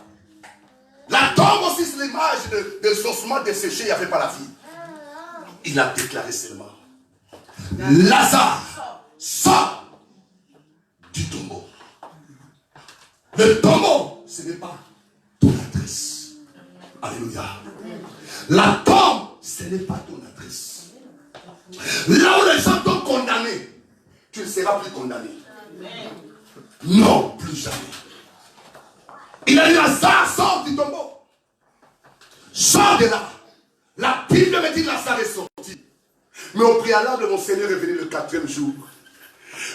La tombe aussi, c'est l'image des ossements desséchés, il n'y avait pas la vie. Il a déclaré seulement, Lazare, sort du tombeau. Le tombeau, ce n'est pas ton adresse. Alléluia. La tombe, ce n'est pas ton adresse. Là où les gens t'ont condamné, tu ne seras plus condamné. Non, plus jamais. Il a dit, Lazare, sort du tombeau. Sors de là. La Bible me dit que Lazare est sorti. Mais au préalable, mon Seigneur est venu le 4e jour.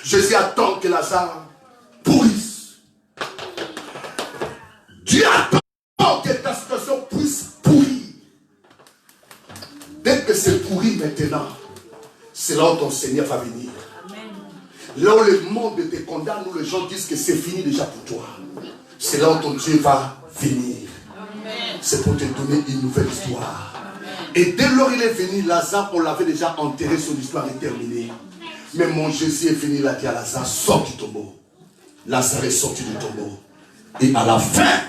Jésus attend que Lazare pourrisse. Dieu attend que ta situation puisse pourrir. Dès que c'est pourri maintenant, c'est là où ton Seigneur va venir. Là où le monde te condamne, où les gens disent que c'est fini déjà pour toi, c'est là où ton Dieu va venir. C'est pour te donner une nouvelle histoire. Et dès lors il est venu, Lazare, on l'avait déjà enterré, son histoire est terminée. Mais mon Jésus est venu, il a dit à Lazare, sors du tombeau. Lazare est sorti du tombeau. Et à la fin,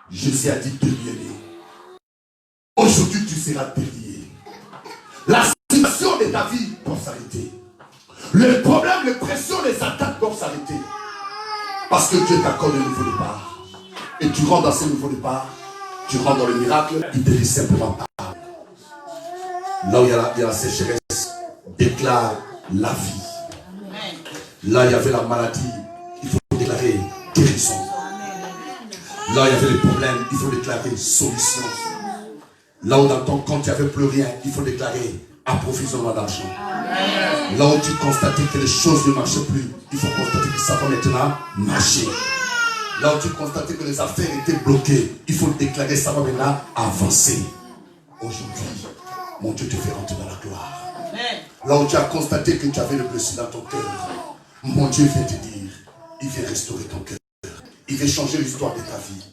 Jésus a dit, délié. Aujourd'hui, tu seras délié. La situation de ta vie doit s'arrêter. Les problèmes, les pressions, les attaques doivent s'arrêter. Parce que Dieu t'accorde un nouveau départ. Et tu rentres dans ce nouveau départ. Tu rentres dans le miracle. Il te dit simplement pas. Là où il y a la sécheresse, déclare la vie. Là où il y avait la maladie, il faut déclarer guérison. Là où il y avait les problèmes, il faut déclarer solution. Là où dans ton compte il n'y avait plus rien, il faut déclarer approvisionnement d'argent. Là où tu constatais que les choses ne marchaient plus, il faut constater que ça va maintenant marcher. Là où tu constatais que les affaires étaient bloquées, il faut déclarer que ça va maintenant avancer. Aujourd'hui, mon Dieu te fait rentrer dans la gloire. Là où tu as constaté que tu avais le blessé dans ton cœur, mon Dieu vient te dire, il vient restaurer ton cœur. Il veut changer l'histoire de ta vie.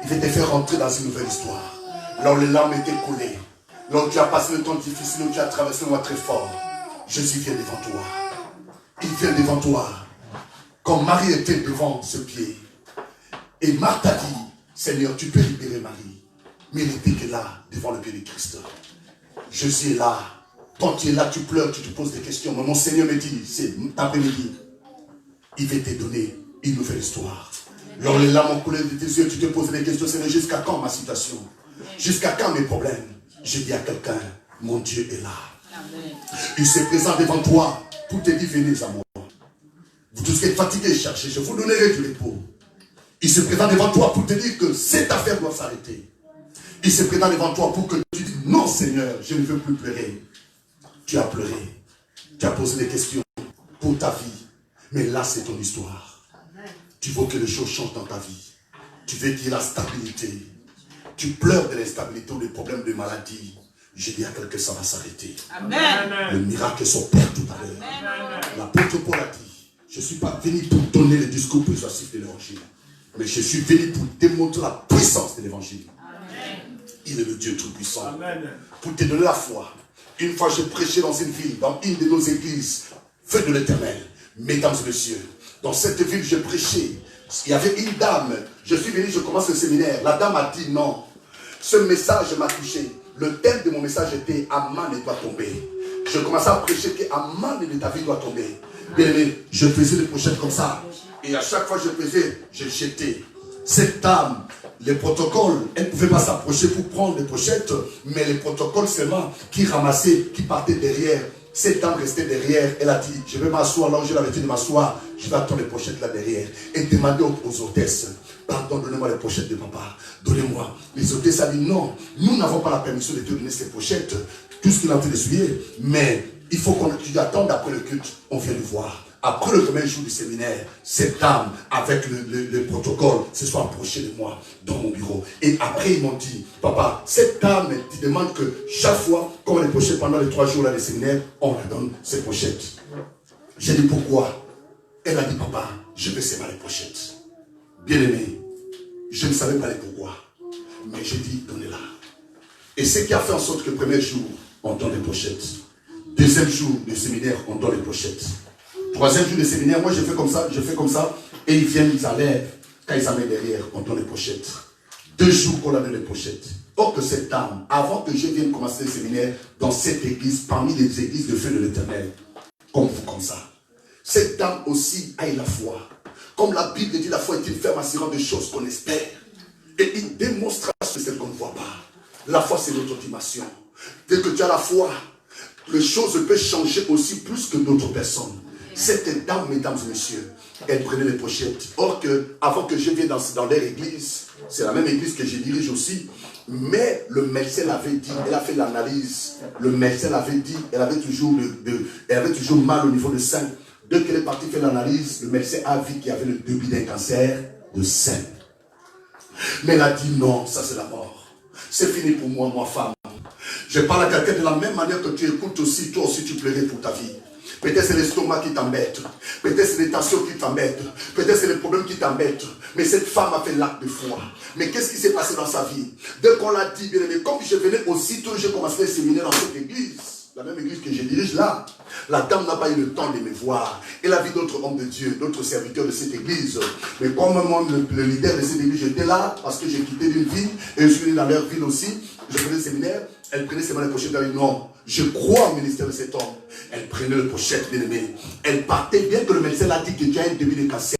Il veut te faire rentrer dans une nouvelle histoire. Là où les larmes étaient coulées, là où tu as passé le temps difficile, où tu as traversé le mois très fort, Jésus vient devant toi. Il vient devant toi. Comme Marie était devant ce pied. Et Marthe a dit, Seigneur, tu peux libérer Marie. Mais il n'était que là, devant le pied de Christ. Jésus est là. Quand tu es là, tu pleures, tu te poses des questions. Mais mon Seigneur me dit, c'est après-midi, il va te donner une nouvelle histoire. Lors les larmes ont coulé de tes yeux, tu te poses des questions. Seigneur, jusqu'à quand ma situation? Jusqu'à quand mes problèmes? Je dis à quelqu'un, mon Dieu est là. Il se présente devant toi pour te dire, venez à moi. Vous tous qui êtes fatigués, cherchez, je vous donnerai du repos. Il se présente devant toi pour te dire que cette affaire doit s'arrêter. Il se présente devant toi pour que tu dises, non Seigneur, je ne veux plus pleurer. Tu as pleuré. Tu as posé des questions pour ta vie. Mais là, c'est ton histoire. Tu veux que les choses changent dans ta vie. Tu veux qu'il y ait la stabilité. Tu pleures de l'instabilité ou des problèmes de maladie. Je dis à quelqu'un, ça va s'arrêter. Le miracle s'opère tout à l'heure. L'apôtre Paul a dit, je ne suis pas venu pour donner le discours persuasif de l'évangile. Mais je suis venu pour démontrer la puissance de l'évangile. Il est le Dieu tout-puissant. Pour te donner la foi. Une fois, j'ai prêché dans une ville, dans une de nos églises, feu de l'éternel. Mesdames et messieurs, dans cette ville, j'ai prêché. Il y avait une dame. Je suis venu, je commence le séminaire. La dame a dit non. Ce message m'a touché. Le thème de mon message était Aman doit tomber. Je commençais à prêcher que Aman de David doit tomber. Bien aimé, je faisais les prochaines comme ça. Et à chaque fois que je faisais, je jetais. Cette dame, les protocoles, elle ne pouvait pas s'approcher pour prendre les pochettes, mais les protocoles seulement qui ramassaient, qui partaient derrière. Cette dame restait derrière, elle a dit, je vais m'asseoir, là où je l'avais dit de m'asseoir, je vais attendre les pochettes là derrière. Et demander aux hôtesses, pardon, donnez-moi les pochettes de papa, donnez-moi. Les hôtesses ont dit, non, nous n'avons pas la permission de te donner ces pochettes, tout ce qu'il a en train d'essuyer, mais il faut qu'on attende après le culte, on vient le voir. Après le premier jour du séminaire, cette dame, avec le protocole, se soit approchée de moi dans mon bureau. Et après, ils m'ont dit, papa, cette dame, tu demandes que chaque fois qu'on les pochettes pendant les 3 jours là, du séminaire, on la donne ces pochettes. J'ai dit, pourquoi? Elle a dit, papa, je vais séparer les pochettes. Bien aimé, je ne savais pas les pourquoi. Mais j'ai dit, donnez-la. Et ce qui a fait en sorte que le premier jour, on donne les pochettes. Deuxième jour du séminaire, on donne les pochettes. Troisième jour de séminaire, moi je fais comme ça, et ils viennent, ils enlèvent. Quand ils amènent derrière, on donne les pochettes. 2 jours qu'on a donné les pochettes. Or que cette dame, avant que je vienne commencer le séminaire, dans cette église, parmi les églises de feu de l'Éternel, comme vous, comme ça, cette dame aussi a eu la foi. Comme la Bible dit, la foi est une ferme assurance de choses qu'on espère. Et une démonstration de celle qu'on ne voit pas. La foi, c'est notre dimension. Dès que tu as la foi, les choses peuvent changer aussi plus que d'autres personnes. Cette dame, mesdames et messieurs, elle prenait les pochettes. Or que, avant que je vienne dans leur église, c'est la même église que je dirige aussi, mais le médecin l'avait dit, elle a fait l'analyse, le médecin l'avait dit, elle avait toujours mal au niveau du sein. Dès qu'elle est partie faire l'analyse, le médecin a vu qu'il y avait le début d'un cancer de sein. Mais elle a dit non, ça c'est la mort. C'est fini pour moi, moi femme. Je parle à quelqu'un de la même manière que tu écoutes aussi, toi aussi tu pleurais pour ta vie. Peut-être c'est l'estomac qui t'embête. Peut-être c'est les tensions qui t'embêtent. Peut-être c'est les problèmes qui t'embêtent. Mais cette femme a fait l'acte de foi. Mais qu'est-ce qui s'est passé dans sa vie? Dès qu'on l'a dit, bien aimé, comme je venais aussitôt, j'ai commencé le séminaire dans cette église. La même église que je dirige là. La dame n'a pas eu le temps de me voir. Elle a vu d'autres hommes de Dieu, d'autres serviteurs de cette église. Mais comme moi, le leader de cette église, j'étais là parce que j'ai quitté d'une ville et je suis venu dans leur ville aussi. Je prenais le séminaire. Elle prenait seulement les pochettes. Elle dit non, je crois au ministère de cet homme. Elle prenait les pochettes, bien aimé. Elle partait, bien que le médecin l'a dit que tu as un début de cancer.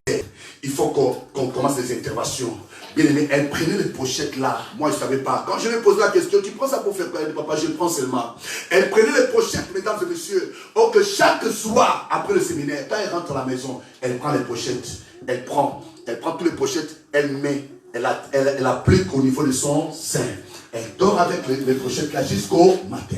Il faut qu'on commence les interventions. Bien aimé, elle prenait les pochettes là. Moi, je ne savais pas. Quand je lui ai posé la question, tu prends ça pour faire quoi? Elle dit, papa, je prends seulement. Elle prenait les pochettes, mesdames et messieurs. Or que chaque soir, après le séminaire, quand elle rentre à la maison, elle prend les pochettes. Elle prend toutes les pochettes, elle met, elle applique au niveau de son sein. Elle dort avec les pochettes là jusqu'au matin.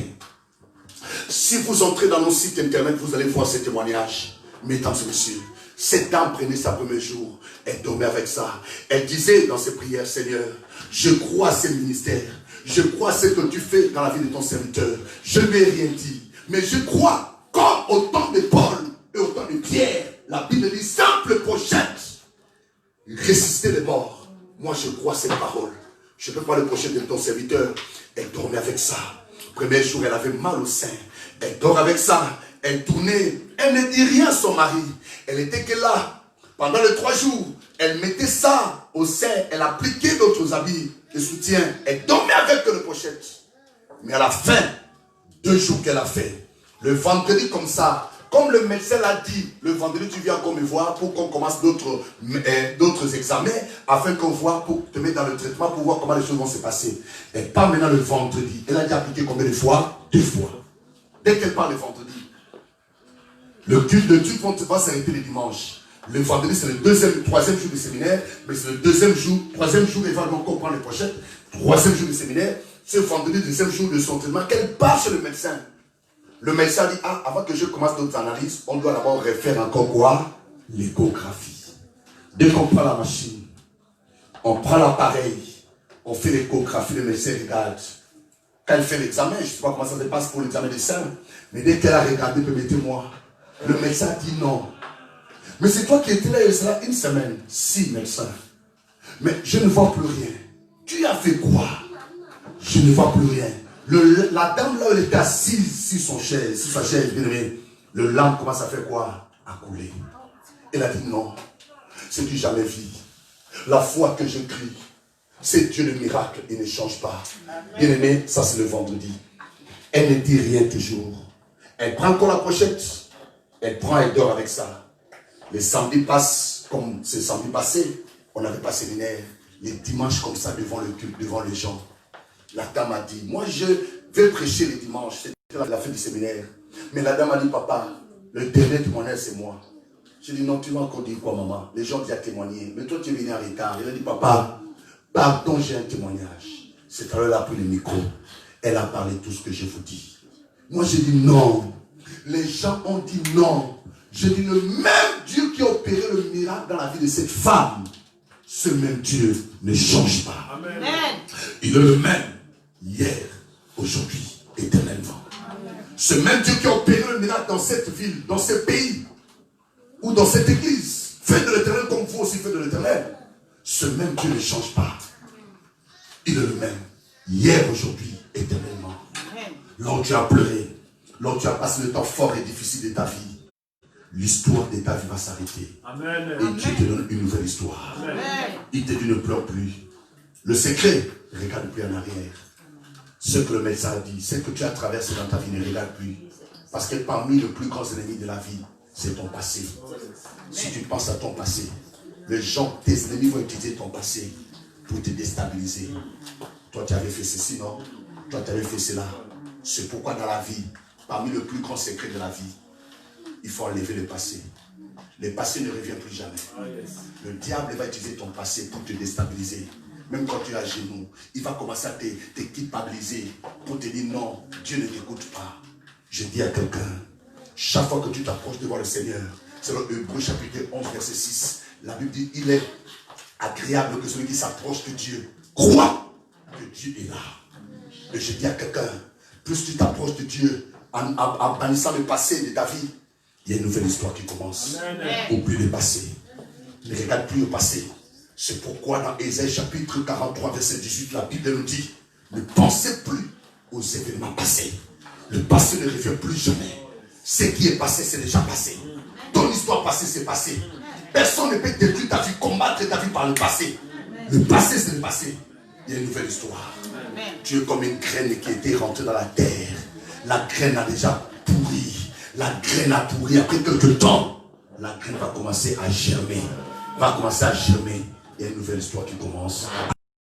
Si vous entrez dans nos sites internet, vous allez voir ces témoignages. Mesdames et messieurs, cette dame prenait sa premier jour. Elle dormait avec ça. Elle disait dans ses prières, Seigneur, je crois à ce ministère. Je crois à ce que tu fais dans la vie de ton serviteur. Je ne lui ai rien dit. Mais je crois, comme au temps de Paul et au temps de Pierre, la Bible dit, simple pochette, ressusciter les morts. Moi, je crois à cette parole. Je ne peux pas le pochette de ton serviteur. Elle dormait avec ça. Premier jour, elle avait mal au sein. Elle dort avec ça. Elle tournait. Elle ne dit rien à son mari. Elle était que là. Pendant les 3 jours, elle mettait ça au sein. Elle appliquait d'autres habits de soutien. Elle dormait avec le pochette. Mais à la fin, 2 jours qu'elle a fait, le vendredi comme ça, comme le médecin l'a dit, le vendredi tu viens encore me voir pour qu'on commence d'autres examens, afin qu'on voit, pour te mettre dans le traitement, pour voir comment les choses vont se passer. Elle part maintenant le vendredi. Elle a dit appliquer combien de fois? 2 fois. Dès qu'elle part le vendredi, le culte va s'arrêter le dimanche. Le vendredi, c'est le 3e jour du séminaire, mais c'est le 3e jour, elle va encore prendre les pochettes. 3e jour du séminaire, ce vendredi, 2e jour de son traitement, qu'elle part chez le médecin. Le médecin dit, avant que je commence d'autres analyses, on doit d'abord refaire encore quoi? L'échographie. Dès qu'on prend la machine, on prend l'appareil, on fait l'échographie, le médecin regarde. Quand elle fait l'examen, je ne sais pas comment ça se passe pour l'examen des seins, mais dès qu'elle a regardé, permettez-moi, le médecin dit non. Mais c'est toi qui étais là, il sera 1 semaine. Si, médecin. Mais je ne vois plus rien. Tu as fait quoi? Je ne vois plus rien. La dame là, elle était assise sur sa chaise, bien aimé. Le lampe commence à faire quoi? À couler. Elle a dit non. C'est du jamais vu. La foi que je crie, c'est Dieu le miracle, il ne change pas. Bien aimé, ça c'est le vendredi. Elle ne dit rien toujours. Elle prend encore la pochette. Elle prend et dort avec ça. Les samedis passent comme c'est samedi passé. On n'avait pas séminaire. Les dimanches comme ça devant le culte, devant les gens. La dame a dit, moi je vais prêcher les dimanches. C'était la fin du séminaire. Mais la dame a dit, papa, le dernier témoignage c'est moi. Je dis, non, tu vas encore dire quoi, maman? Les gens viennent témoigner. Mais toi, tu es venu en retard. Elle a dit, papa, pardon, j'ai un témoignage. C'est alors elle a pris le micro. Elle a parlé tout ce que je vous dis. Moi, j'ai dit non. Les gens ont dit non. Je dis, le même Dieu qui a opéré le miracle dans la vie de cette femme, ce même Dieu ne change pas. Amen. Il est le même hier, aujourd'hui, éternellement. Amen. Ce même Dieu qui a opéré le miracle dans cette ville, dans ce pays, ou dans cette église, fait de l'éternel comme vous aussi faites de l'éternel. Ce même Dieu ne change pas. Il est le même. Hier, aujourd'hui, éternellement. Là où tu as pleuré, là où tu as passé le temps fort et difficile de ta vie, l'histoire de ta vie va s'arrêter. Et Dieu te donne une nouvelle histoire. Amen. Il te dit ne pleure plus. Le secret, regarde plus en arrière. Ce que le médecin a dit, ce que tu as traversé dans ta vie, ne regarde plus. Parce que parmi les plus grands ennemis de la vie, c'est ton passé. Si tu penses à ton passé, les gens, tes ennemis vont utiliser ton passé pour te déstabiliser. Toi, tu avais fait ceci, non? Toi, tu avais fait cela. C'est pourquoi dans la vie, parmi le plus grand secret de la vie, il faut enlever le passé. Le passé ne revient plus jamais. Le diable va utiliser ton passé pour te déstabiliser. Même quand tu es à genoux, il va commencer à te culpabiliser pour te dire non, Dieu ne t'écoute pas. Je dis à quelqu'un, chaque fois que tu t'approches devant le Seigneur, c'est dans Hébreux chapitre 11, verset 6, la Bible dit, il est agréable que celui qui s'approche de Dieu croit que Dieu est là. Et je dis à quelqu'un, plus tu t'approches de Dieu en bannissant le passé de ta vie, il y a une nouvelle histoire qui commence. Oublie le passé. Ne regarde plus le passé. C'est pourquoi dans Ésaïe chapitre 43, verset 18, la Bible nous dit, ne pensez plus aux événements passés. Le passé ne revient plus jamais. Ce qui est passé, c'est déjà passé. Ton histoire passée, c'est passé. Personne ne peut détruire ta vie, combattre ta vie par le passé. Le passé, c'est le passé. Il y a une nouvelle histoire. Tu es comme une graine qui était rentrée dans la terre. La graine a déjà pourri. La graine a pourri. Après quelques temps, la graine va commencer à germer. Va commencer à germer. Il y a une nouvelle histoire qui commence.